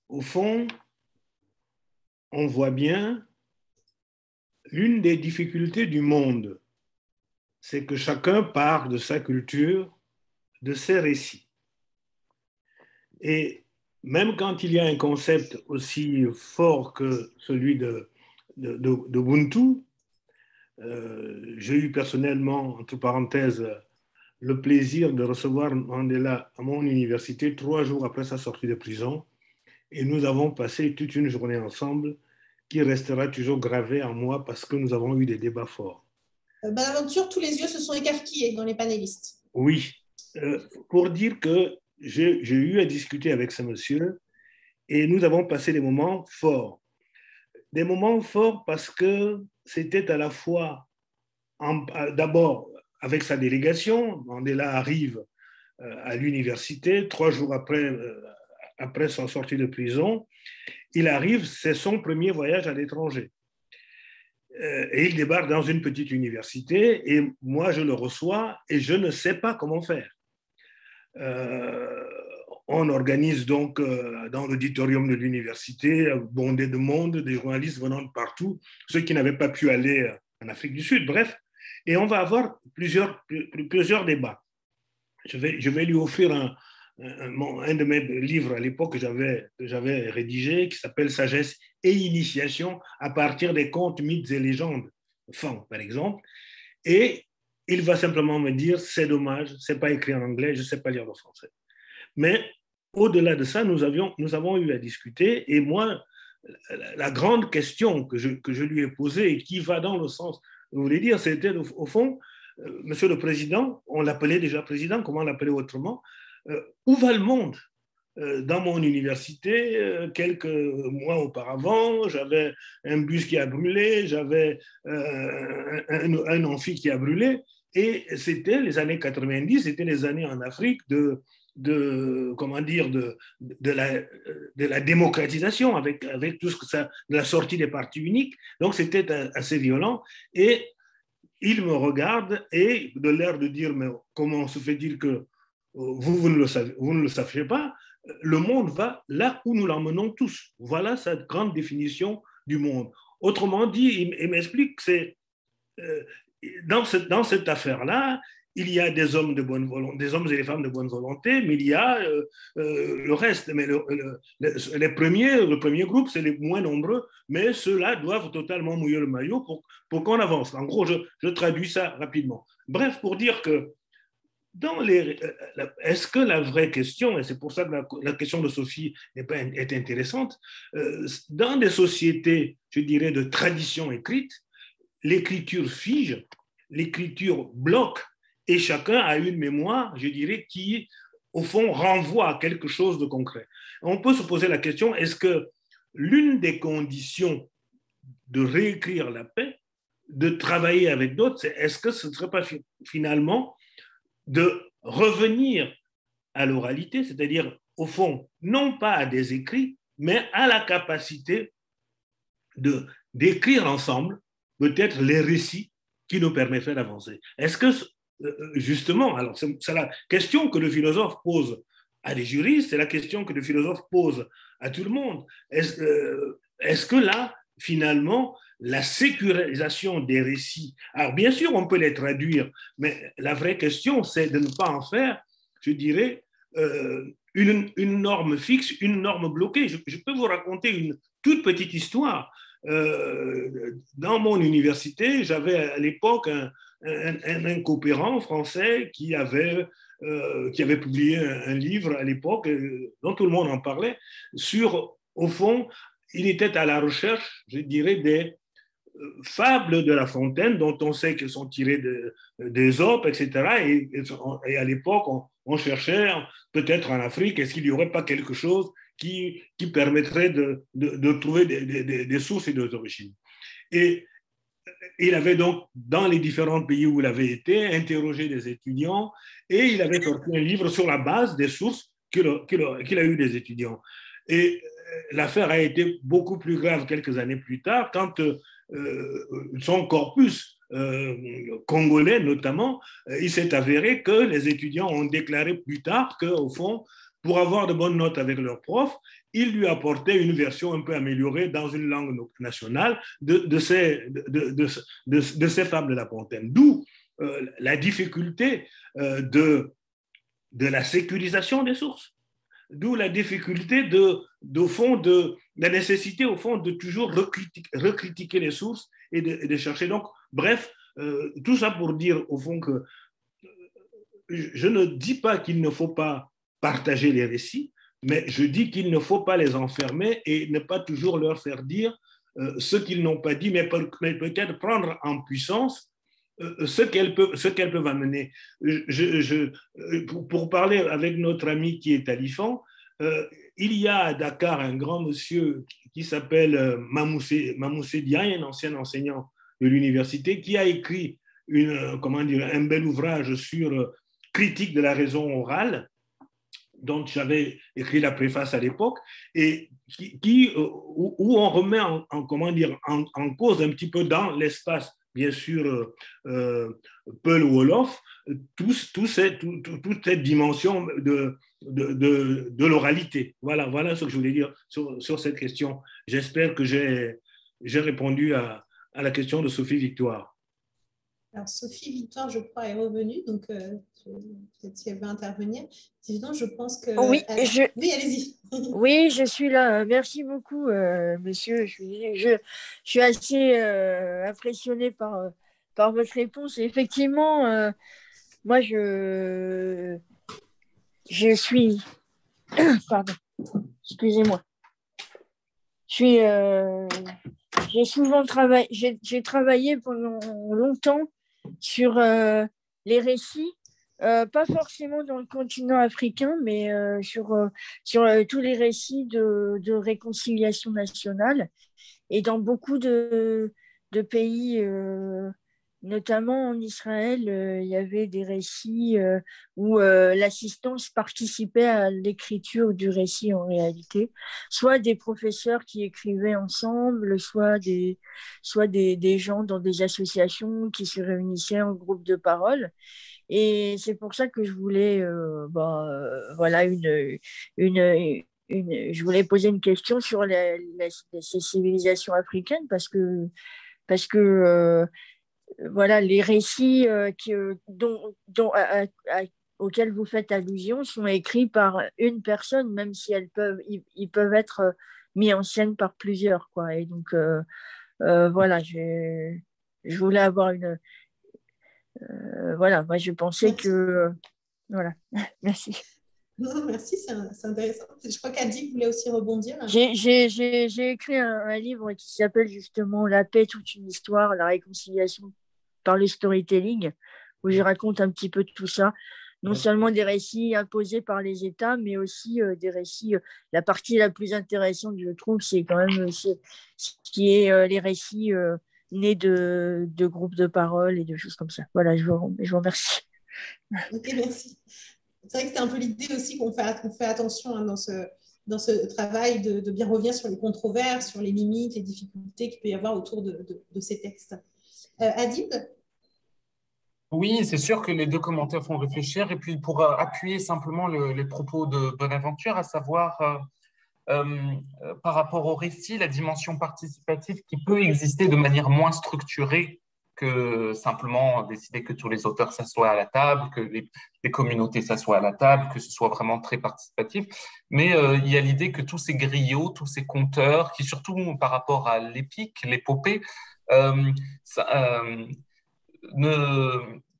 Au fond, on voit bien l'une des difficultés du monde, c'est que chacun part de sa culture, de ses récits. Et même quand il y a un concept aussi fort que celui d'Ubuntu, j'ai eu personnellement, entre parenthèses, le plaisir de recevoir Mandela à mon université 3 jours après sa sortie de prison. Et nous avons passé toute une journée ensemble qui restera toujours gravée en moi parce que nous avons eu des débats forts. Bonaventure, tous les yeux se sont écarquillés dans les panélistes. Oui, pour dire que j'ai eu à discuter avec ce monsieur et nous avons passé des moments forts. Des moments forts parce que c'était à la fois, d'abord, avec sa délégation, Mandela arrive à l'université 3 jours après son sortie de prison. Il arrive, c'est son premier voyage à l'étranger. Et il débarque dans une petite université et moi je le reçois et je ne sais pas comment faire. On organise donc dans l'auditorium de l'université, bondé de monde, des journalistes venant de partout, ceux qui n'avaient pas pu aller en Afrique du Sud, bref. Et on va avoir plusieurs débats. Je vais lui offrir un de mes livres à l'époque que j'avais rédigé, qui s'appelle « Sagesse et initiation à partir des contes, mythes et légendes », par exemple. Et il va simplement me dire « c'est dommage, c'est pas écrit en anglais, je sais pas lire le français ». Mais au-delà de ça, nous avons eu à discuter. Et moi, la grande question que je lui ai posée et qui va dans le sens... Vous voulez dire, c'était au fond, Monsieur le Président, on l'appelait déjà Président, comment l'appeler autrement, où va le monde ? Dans mon université, quelques mois auparavant, j'avais un bus qui a brûlé, j'avais un amphi qui a brûlé, et c'était les années 90, c'était les années en Afrique de la démocratisation avec tout ce que ça, de la sortie des partis uniques. Donc c'était assez violent et il me regarde et de l'air de dire mais comment se fait-il que vous ne le saviez pas, le monde va là où nous l'emmenons tous. Voilà sa grande définition du monde. Autrement dit, il m'explique que c'est dans cette affaire-là, il y a des hommes de bonne volonté, des hommes et des femmes de bonne volonté, mais il y a le reste. Mais le premier groupe, c'est les moins nombreux, mais ceux-là doivent totalement mouiller le maillot pour qu'on avance. En gros, je traduis ça rapidement. Bref, pour dire que est-ce que la vraie question, et c'est pour ça que la question de Sophie est intéressante, dans des sociétés, je dirais, de tradition écrite, l'écriture fige, l'écriture bloque, et chacun a une mémoire, je dirais, qui, au fond, renvoie à quelque chose de concret. On peut se poser la question, est-ce que l'une des conditions de réécrire la paix, de travailler avec d'autres, est-ce que ce ne serait pas finalement de revenir à l'oralité, c'est-à-dire, au fond, non pas à des écrits, mais à la capacité d'écrire ensemble, peut-être les récits qui nous permettraient d'avancer. Est-ce que, justement, alors c'est la question que le philosophe pose à des juristes, c'est la question que le philosophe pose à tout le monde. Est-ce que là, finalement, la sécurisation des récits, alors bien sûr, on peut les traduire, mais la vraie question, c'est de ne pas en faire, je dirais, une norme fixe, une norme bloquée. Je peux vous raconter une toute petite histoire. Dans mon université, j'avais à l'époque un coopérant français qui avait publié un livre à l'époque, dont tout le monde en parlait, sur, au fond, il était à la recherche, je dirais, des fables de La Fontaine, dont on sait qu'elles sont tirées d'Ésope, etc. Et à l'époque, on cherchait, peut-être en Afrique, est-ce qu'il n'y aurait pas quelque chose qui permettrait de trouver des sources et des origines. Et il avait donc, dans les différents pays où il avait été, interrogé des étudiants et il avait sorti un livre sur la base des sources qu'il a eues des étudiants. Et l'affaire a été beaucoup plus grave quelques années plus tard, quand son corpus congolais notamment, il s'est avéré que les étudiants ont déclaré plus tard qu'au fond, pour avoir de bonnes notes avec leurs profs, ils lui apportaient une version un peu améliorée dans une langue nationale de ces fables de La Fontaine. D'où la difficulté de la sécurisation des sources. D'où la difficulté la nécessité, au fond, de toujours recritiquer les sources et de chercher. Donc, bref, tout ça pour dire, au fond, que je ne dis pas qu'il ne faut pas partager les récits, mais je dis qu'il ne faut pas les enfermer et ne pas toujours leur faire dire ce qu'ils n'ont pas dit, mais peut-être prendre en puissance ce qu'elles peuvent amener. Pour parler avec notre ami qui est à l'IFAN, il y a à Dakar un grand monsieur qui s'appelle Mamoussé Diagne, un ancien enseignant de l'université, qui a écrit un bel ouvrage sur critique de la raison orale, dont j'avais écrit la préface à l'époque, et où on remet en cause un petit peu dans l'espace, bien sûr, Peul Wolof, toute cette dimension de l'oralité. Voilà ce que je voulais dire sur cette question. J'espère que j'ai répondu à la question de Sophie Victoire. Alors, Sophie Victoire, je crois, est revenue, donc peut-être si elle veut intervenir. Sinon, je pense que… Oui, oui, allez-y. Oui, je suis là. Merci beaucoup, monsieur. Je suis assez impressionnée par votre réponse. Effectivement, moi, je suis… Pardon, excusez-moi. J'ai souvent travaillé… J'ai travaillé pendant longtemps sur les récits, pas forcément dans le continent africain, mais sur tous les récits de réconciliation nationale et dans beaucoup de pays Notamment en Israël, il y avait des récits où l'assistance participait à l'écriture du récit en réalité, soit des professeurs qui écrivaient ensemble, soit des gens dans des associations qui se réunissaient en groupe de parole. Et c'est pour ça que je voulais voilà, je voulais poser une question sur ces civilisations africaines parce que voilà, les récits auxquels vous faites allusion sont écrits par une personne, même si ils peuvent être mis en scène par plusieurs, quoi. Et donc, voilà, je voulais avoir voilà, moi, je pensais que... voilà, merci. Non, merci, c'est intéressant. Je crois qu'Adi voulait aussi rebondir. J'ai écrit un livre qui s'appelle justement La paix, toute une histoire, la réconciliation par le storytelling, où je raconte un petit peu de tout ça. Non seulement des récits imposés par les États, mais aussi des récits. La partie la plus intéressante, je trouve, c'est quand même ce qui est les récits nés de groupes de parole et de choses comme ça. Voilà, je vous remercie. Ok, merci. C'est vrai que c'est un peu l'idée aussi qu'on fait attention dans ce travail de bien revenir sur les controverses, sur les limites, les difficultés qu'il peut y avoir autour de ces textes. Adib? Oui, c'est sûr que les deux commentaires font réfléchir. Et puis, pour appuyer simplement les propos de Bonaventure, à savoir par rapport au récit, la dimension participative qui peut exister de manière moins structurée que simplement décider que tous les auteurs s'assoient à la table, que les communautés s'assoient à la table, que ce soit vraiment très participatif. Mais il y a l'idée que tous ces griots, tous ces conteurs, qui surtout par rapport à l'épique, l'épopée,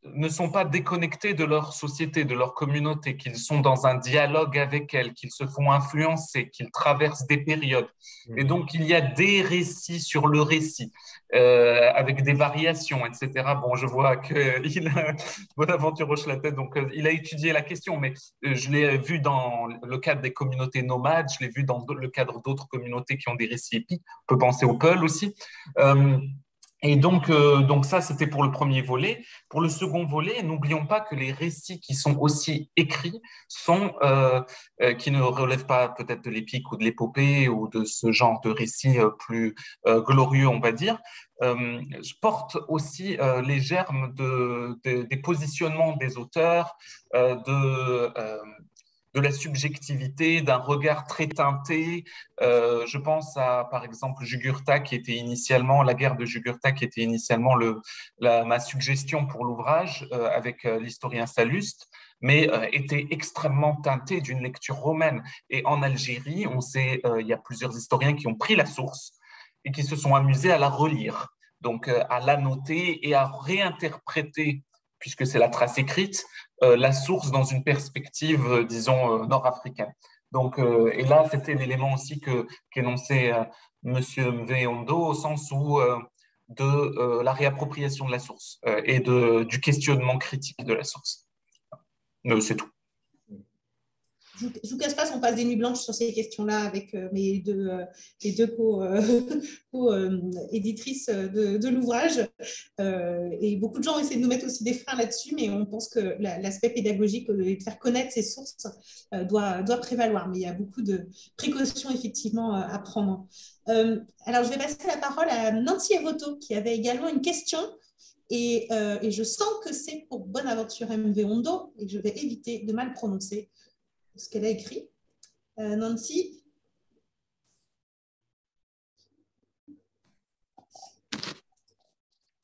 ne sont pas déconnectés de leur société, de leur communauté, qu'ils sont dans un dialogue avec elle, qu'ils se font influencer, qu'ils traversent des périodes. Et donc, il y a des récits sur le récit, avec des variations, etc. Bon, je vois que Bonaventure hoche la tête, donc il a étudié la question, mais je l'ai vu dans le cadre des communautés nomades, je l'ai vu dans le cadre d'autres communautés qui ont des récits épiques. On peut penser au Peul aussi. Et donc ça, c'était pour le premier volet. Pour le second volet, n'oublions pas que les récits qui sont aussi écrits qui ne relèvent pas peut-être de l'épique ou de l'épopée ou de ce genre de récits plus glorieux, on va dire, portent aussi les germes des positionnements des auteurs, de la subjectivité, d'un regard très teinté. Je pense à, par exemple, Jugurtha, la guerre de Jugurtha, qui était initialement ma suggestion pour l'ouvrage avec l'historien Salluste, mais était extrêmement teinté d'une lecture romaine. Et en Algérie, on sait, il y a plusieurs historiens qui ont pris la source et qui se sont amusés à la relire, donc à la noter et à réinterpréter, puisque c'est la trace écrite, la source dans une perspective, disons, nord-africaine. Donc, et là, c'était l'élément aussi qu'énonçait M. Mveyondo, au sens où de la réappropriation de la source et du questionnement critique de la source. C'est tout. Je ne vous cache pas qu'on passe des nuits blanches sur ces questions-là avec les deux co-éditrices de l'ouvrage. Et beaucoup de gens essaient de nous mettre aussi des freins là-dessus, mais on pense que l'aspect pédagogique de faire connaître ces sources doit prévaloir. Mais il y a beaucoup de précautions, effectivement, à prendre. Alors, je vais passer la parole à Nancy Evoto, qui avait également une question. Et je sens que c'est pour Bonaventure Mveyondo, et je vais éviter de mal prononcer ce qu'elle a écrit. Nancy?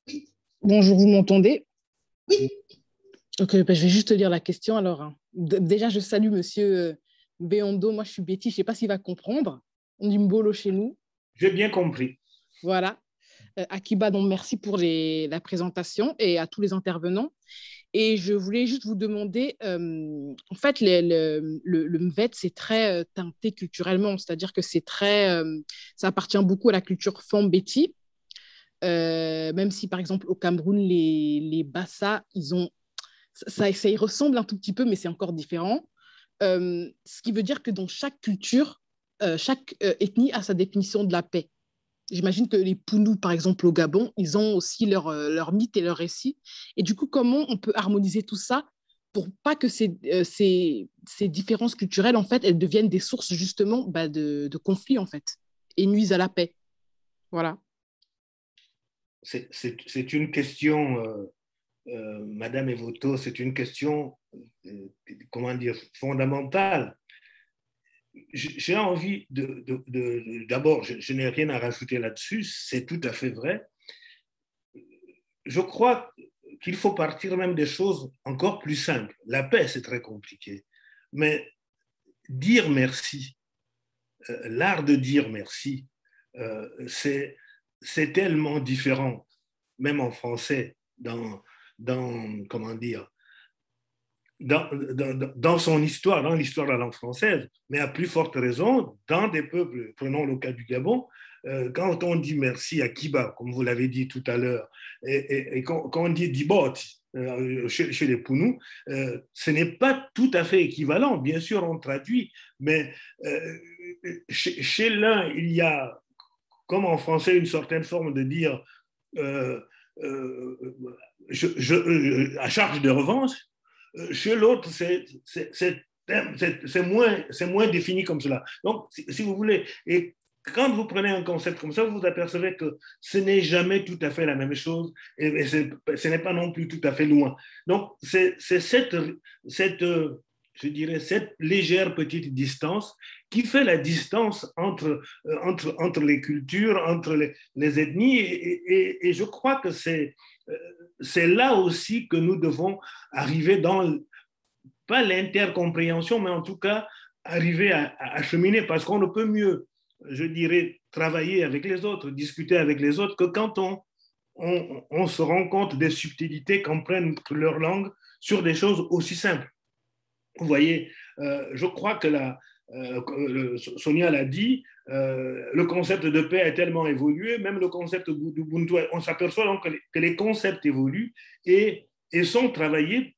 Oui. Bonjour, vous m'entendez? Oui. Ok, je vais juste te lire la question alors. Déjà, je salue monsieur Mveyondo. Moi, je suis Betty, je ne sais pas s'il va comprendre. On dit Mbolo chez nous. J'ai bien compris. Voilà. Akiba, donc merci pour la présentation et à tous les intervenants. Et je voulais juste vous demander, en fait, le MVET, c'est très teinté culturellement, c'est-à-dire que ça appartient beaucoup à la culture Fambeti, même si, par exemple, au Cameroun, les Bassa, ça y ressemble un tout petit peu, mais c'est encore différent. Ce qui veut dire que dans chaque culture, chaque ethnie a sa définition de la paix. J'imagine que les Pounous, par exemple, au Gabon, ils ont aussi leur mythe et leur récit. Et du coup, comment on peut harmoniser tout ça pour pas que ces différences culturelles, en fait, elles deviennent des sources justement de conflits, en fait, et nuisent à la paix. Voilà. C'est une question, Madame Evoto, c'est une question, comment dire, fondamentale. J'ai envie d'abord, je n'ai rien à rajouter là-dessus, c'est tout à fait vrai. Je crois qu'il faut partir même des choses encore plus simples. La paix, c'est très compliqué, mais dire merci, l'art de dire merci, c'est tellement différent, même en français, comment dire, dans son histoire, dans l'histoire de la langue française, mais à plus forte raison, dans des peuples, prenons le cas du Gabon, quand on dit merci à Kiba, comme vous l'avez dit tout à l'heure, et quand on dit Dibot chez les Pounous, ce n'est pas tout à fait équivalent. Bien sûr, on traduit, mais chez l'un, il y a, comme en français, une certaine forme de dire à charge de revanche. Chez l'autre, c'est moins défini comme cela. Donc, si vous voulez, et quand vous prenez un concept comme ça, vous vous apercevez que ce n'est jamais tout à fait la même chose et ce n'est pas non plus tout à fait loin. Donc, c'est cette, je dirais, cette légère petite distance qui fait la distance entre les cultures, entre les ethnies et je crois que c'est là aussi que nous devons arriver dans, pas l'intercompréhension, mais en tout cas arriver à cheminer, parce qu'on ne peut mieux, je dirais, travailler avec les autres, discuter avec les autres, que quand on se rend compte des subtilités qu'on prenne leur langue sur des choses aussi simples. Vous voyez, je crois que Sonia l'a dit, le concept de paix a tellement évolué, même le concept d'Ubuntu, on s'aperçoit donc que les concepts évoluent et sont travaillés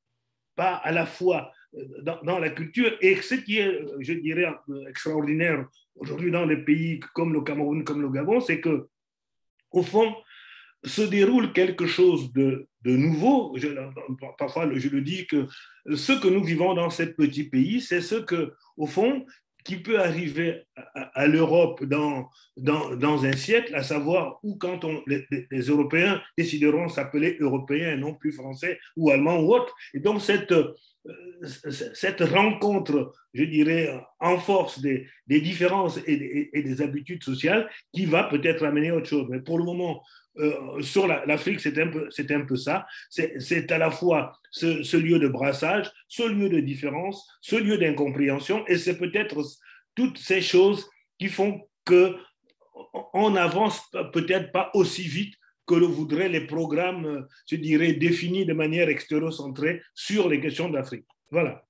pas à la fois dans la culture. Et ce qui est, je dirais, extraordinaire aujourd'hui dans les pays comme le Cameroun, comme le Gabon, c'est que, au fond, se déroule quelque chose de nouveau. Parfois, je le dis que ce que nous vivons dans ce petit pays, c'est ce que, au fond, qui peut arriver à l'Europe dans un siècle, à savoir où quand les Européens décideront s'appeler Européens et non plus Français ou Allemands ou autres. Et donc, cette rencontre, je dirais, en force des différences et des habitudes sociales qui va peut-être amener autre chose. Mais pour le moment, sur l'Afrique, c'est un peu ça. C'est à la fois ce lieu de brassage, ce lieu de différence, ce lieu d'incompréhension, et c'est peut-être toutes ces choses qui font qu'on avance peut-être pas aussi vite que le voudraient les programmes, je dirais, définis de manière extérocentrée sur les questions d'Afrique. Voilà.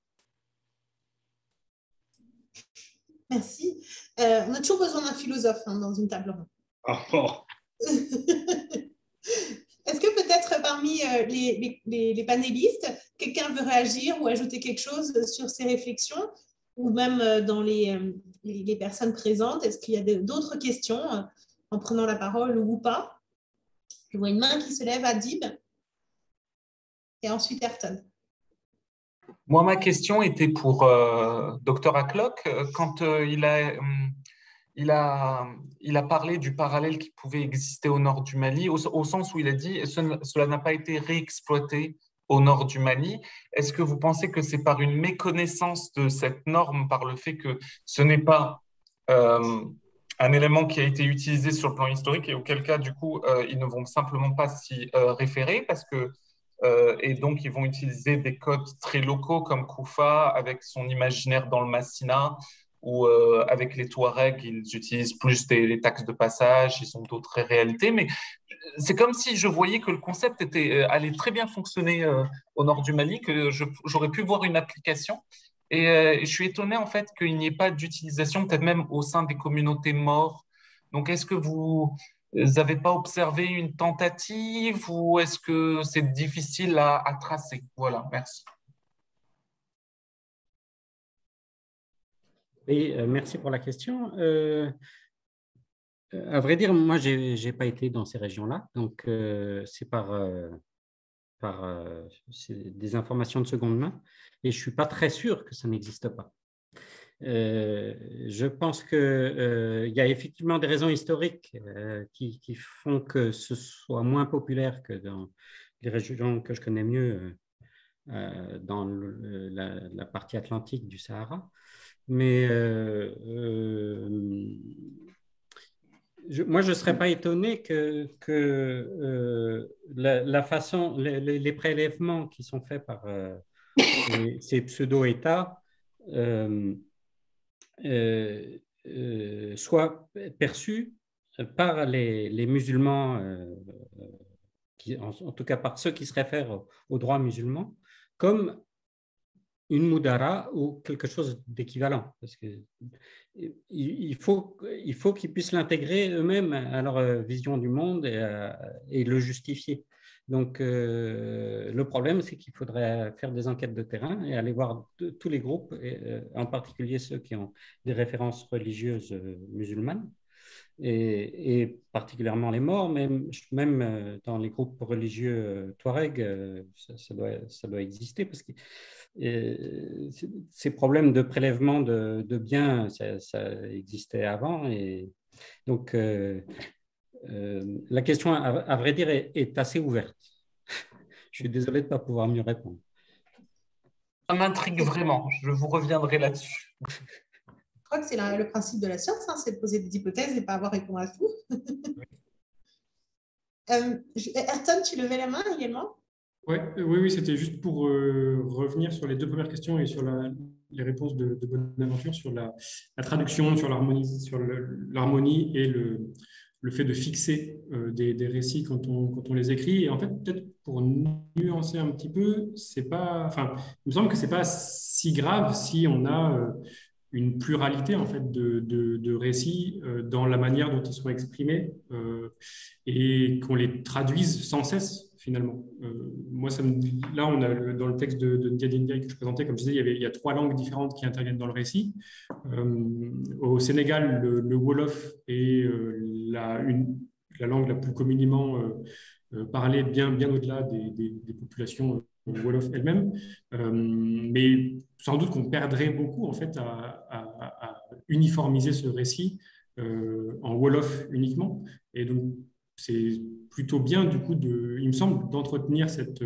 Merci. On a toujours besoin d'un philosophe dans une table ronde. Oh. Est-ce que peut-être parmi les panélistes, quelqu'un veut réagir ou ajouter quelque chose sur ces réflexions, ou même dans les personnes présentes? Est-ce qu'il y a d'autres questions en prenant la parole ou pas? Je vois une main qui se lève à Dib et ensuite Ayrton. Moi, ma question était pour Dr Aklock. Quand il a parlé du parallèle qui pouvait exister au nord du Mali, au sens où il a dit cela n'a pas été réexploité au nord du Mali. Est-ce que vous pensez que c'est par une méconnaissance de cette norme, par le fait que ce n'est pas un élément qui a été utilisé sur le plan historique, et auquel cas, du coup, ils ne vont simplement pas s'y référer, parce que et donc, ils vont utiliser des codes très locaux comme Koufa, avec son imaginaire dans le Massina, ou avec les Touaregs, ils utilisent plus les taxes de passage, ils ont d'autres réalités. Mais c'est comme si je voyais que le concept allait très bien fonctionner au nord du Mali, que j'aurais pu voir une application. Et je suis étonné, en fait, qu'il n'y ait pas d'utilisation, peut-être même au sein des communautés maures. Donc, est-ce que vous n'avez pas observé une tentative, ou est-ce que c'est difficile à tracer? Voilà, merci. Oui, merci pour la question. À vrai dire, moi, je n'ai pas été dans ces régions-là, donc c'est c'est des informations de seconde main, et je ne suis pas très sûr que ça n'existe pas. Je pense qu'il y a effectivement des raisons historiques qui font que ce soit moins populaire que dans les régions que je connais mieux, dans la partie atlantique du Sahara. Mais moi, je ne serais pas étonné que la façon, les prélèvements qui sont faits par ces pseudo-États soient perçus par les musulmans, en tout cas par ceux qui se réfèrent aux droits musulmans, comme une moudara ou quelque chose d'équivalent. Parce que il faut qu'ils puissent l'intégrer eux-mêmes à leur vision du monde et le justifier. Donc, le problème, c'est qu'il faudrait faire des enquêtes de terrain et aller voir tous les groupes, en particulier ceux qui ont des références religieuses musulmanes, et particulièrement les morts, même dans les groupes religieux touareg, ça doit exister, parce que ces problèmes de prélèvement de biens, ça existait avant. Et donc, la question, à vrai dire, est assez ouverte. Je suis désolé de ne pas pouvoir mieux répondre. Ça m'intrigue vraiment. Je vous reviendrai là-dessus. Je crois que c'est le principe de la science, hein, c'est de poser des hypothèses et pas avoir répondu à tout. Ayrton, tu levais la main également? Oui, c'était juste pour revenir sur les deux premières questions et sur les réponses de Bonaventure sur la traduction, sur l'harmonie et le fait de fixer des récits quand on les écrit. Et en fait, peut-être pour nuancer un petit peu, il me semble que ce n'est pas si grave si on a une pluralité en fait, de récits dans la manière dont ils sont exprimés et qu'on les traduise sans cesse. Finalement, moi, là, on a dans le texte de Ndiaye Ndiaye que je présentais, comme je disais, il y a 3 langues différentes qui interviennent dans le récit. Au Sénégal, le Wolof est la langue la plus communément parlée, bien au-delà des populations Wolof elles-mêmes. Mais sans doute qu'on perdrait beaucoup en fait à uniformiser ce récit en Wolof uniquement. Et donc, c'est plutôt bien, du coup, il me semble, d'entretenir cette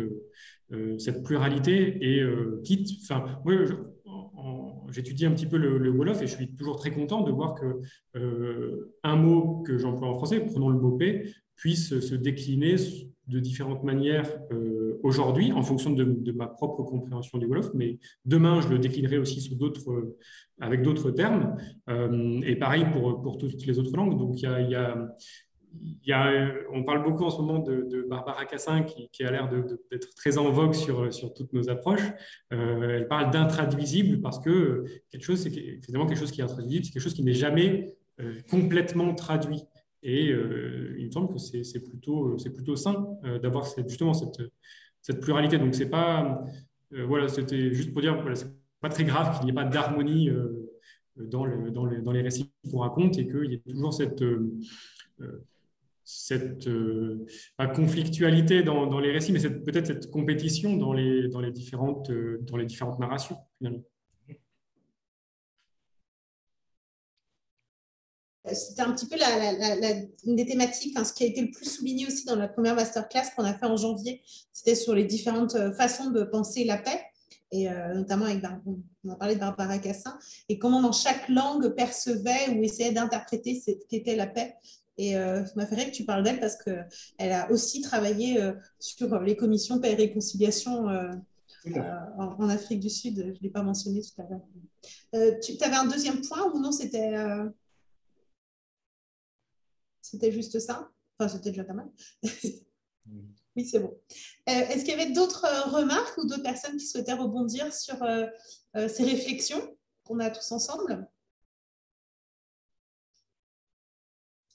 pluralité et quitte. Enfin, moi, j'étudie un petit peu le Wolof et je suis toujours très content de voir que un mot que j'emploie en français, prenons le mot paix, puisse se décliner de différentes manières aujourd'hui en fonction de ma propre compréhension du Wolof, mais demain, je le déclinerai aussi avec d'autres termes. Et pareil pour toutes les autres langues. Donc, on parle beaucoup en ce moment de Barbara Cassin qui a l'air d'être très en vogue sur toutes nos approches. Elle parle d'intraduisible parce que finalement quelque chose qui est intraduisible, c'est quelque chose qui n'est jamais complètement traduit. Et il me semble que c'est plutôt sain d'avoir justement cette pluralité. Donc c'est pas voilà, c'était juste pour dire voilà, c'est pas très grave qu'il n'y ait pas d'harmonie dans les récits qu'on raconte et qu'il y ait toujours cette pas conflictualité dans les récits, mais peut-être cette compétition dans les différentes narrations, finalement. C'était un petit peu une des thématiques, ce qui a été le plus souligné aussi dans la première masterclass qu'on a fait en janvier, c'était sur les différentes façons de penser la paix, et notamment on a parlé de Barbara Cassin, et comment dans chaque langue percevait ou essayait d'interpréter ce qu'était la paix. Et ça m'a fait rire que tu parles d'elle parce qu'elle a aussi travaillé sur les commissions paix et réconciliation en Afrique du Sud. Je ne l'ai pas mentionné tout à l'heure. Tu avais un deuxième point ou non? C'était juste ça? Enfin, c'était déjà pas mal. Oui, c'est bon. Est-ce qu'il y avait d'autres remarques ou d'autres personnes qui souhaitaient rebondir sur ces réflexions qu'on a tous ensemble?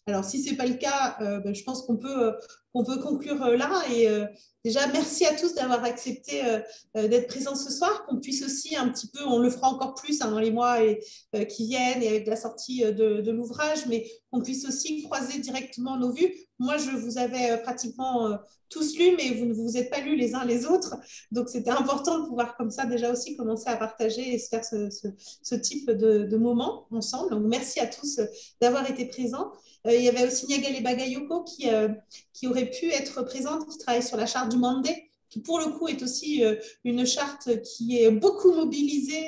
Alors, si ce n'est pas le cas, je pense qu'on peut conclure là. Et déjà, merci à tous d'avoir accepté d'être présents ce soir, qu'on puisse aussi un petit peu, on le fera encore plus dans les mois qui viennent et avec la sortie de l'ouvrage, mais qu'on puisse aussi croiser directement nos vues. Moi, je vous avais pratiquement tous lus, mais vous ne vous êtes pas lus les uns les autres. Donc, c'était important de pouvoir comme ça déjà aussi commencer à partager et se faire ce type de moments ensemble. Donc, merci à tous d'avoir été présents. Il y avait aussi Nyagale Bagayoko qui aurait pu être présente, qui travaille sur la charte du Mandé, qui pour le coup est aussi une charte qui est beaucoup mobilisée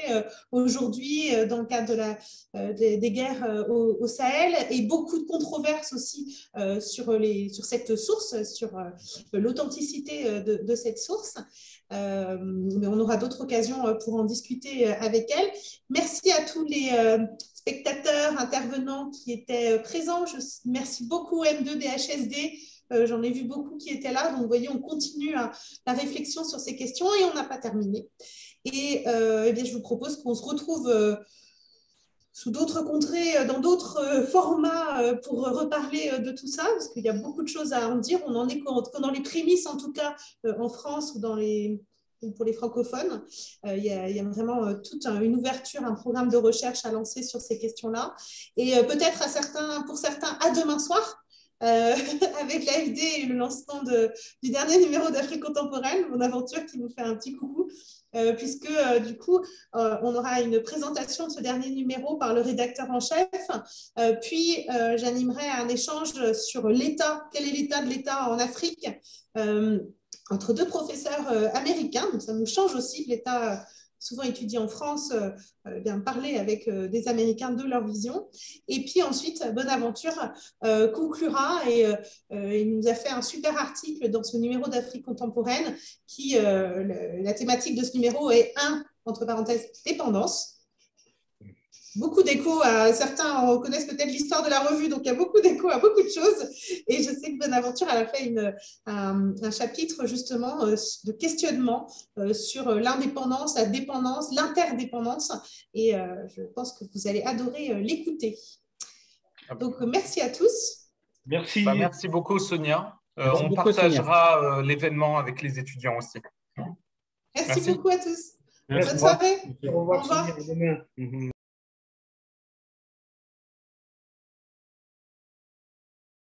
aujourd'hui dans le cadre des guerres au Sahel, et beaucoup de controverses aussi sur cette source, sur l'authenticité de cette source. Mais on aura d'autres occasions pour en discuter avec elle. Merci à tous les spectateurs, intervenants qui étaient présents. Merci beaucoup M2DHSD. J'en ai vu beaucoup qui étaient là. Donc, vous voyez, on continue la réflexion sur ces questions et on n'a pas terminé. Et eh bien, je vous propose qu'on se retrouve sous d'autres contrées, dans d'autres formats pour reparler de tout ça, parce qu'il y a beaucoup de choses à en dire. On en est que dans les prémices, en tout cas, en France ou pour les francophones. Il y a vraiment toute une ouverture, un programme de recherche à lancer sur ces questions-là. Et peut-être pour certains, à demain soir, avec l'AFD et le lancement du dernier numéro d'Afrique contemporaine, mon aventure qui vous fait un petit coucou, puisque du coup, on aura une présentation de ce dernier numéro par le rédacteur en chef, puis j'animerai un échange sur l'État, quel est l'état de l'État en Afrique, entre deux professeurs américains. Donc ça nous change aussi, l'État souvent étudié en France, bien parler avec des Américains de leur vision. Et puis ensuite, Bonaventure conclura et il nous a fait un super article dans ce numéro d'Afrique contemporaine qui, la thématique de ce numéro est entre parenthèses, dépendance. Beaucoup d'échos à certains reconnaissent peut-être l'histoire de la revue, donc il y a beaucoup d'échos à beaucoup de choses. Et je sais que Bonaventure elle a fait un chapitre justement de questionnement sur l'indépendance, la dépendance, l'interdépendance. Et je pense que vous allez adorer l'écouter. Donc merci à tous. Merci. Merci beaucoup Sonia. On partagera l'événement avec les étudiants aussi. Merci beaucoup à tous. Merci. Bonne soirée. Au revoir. Au revoir.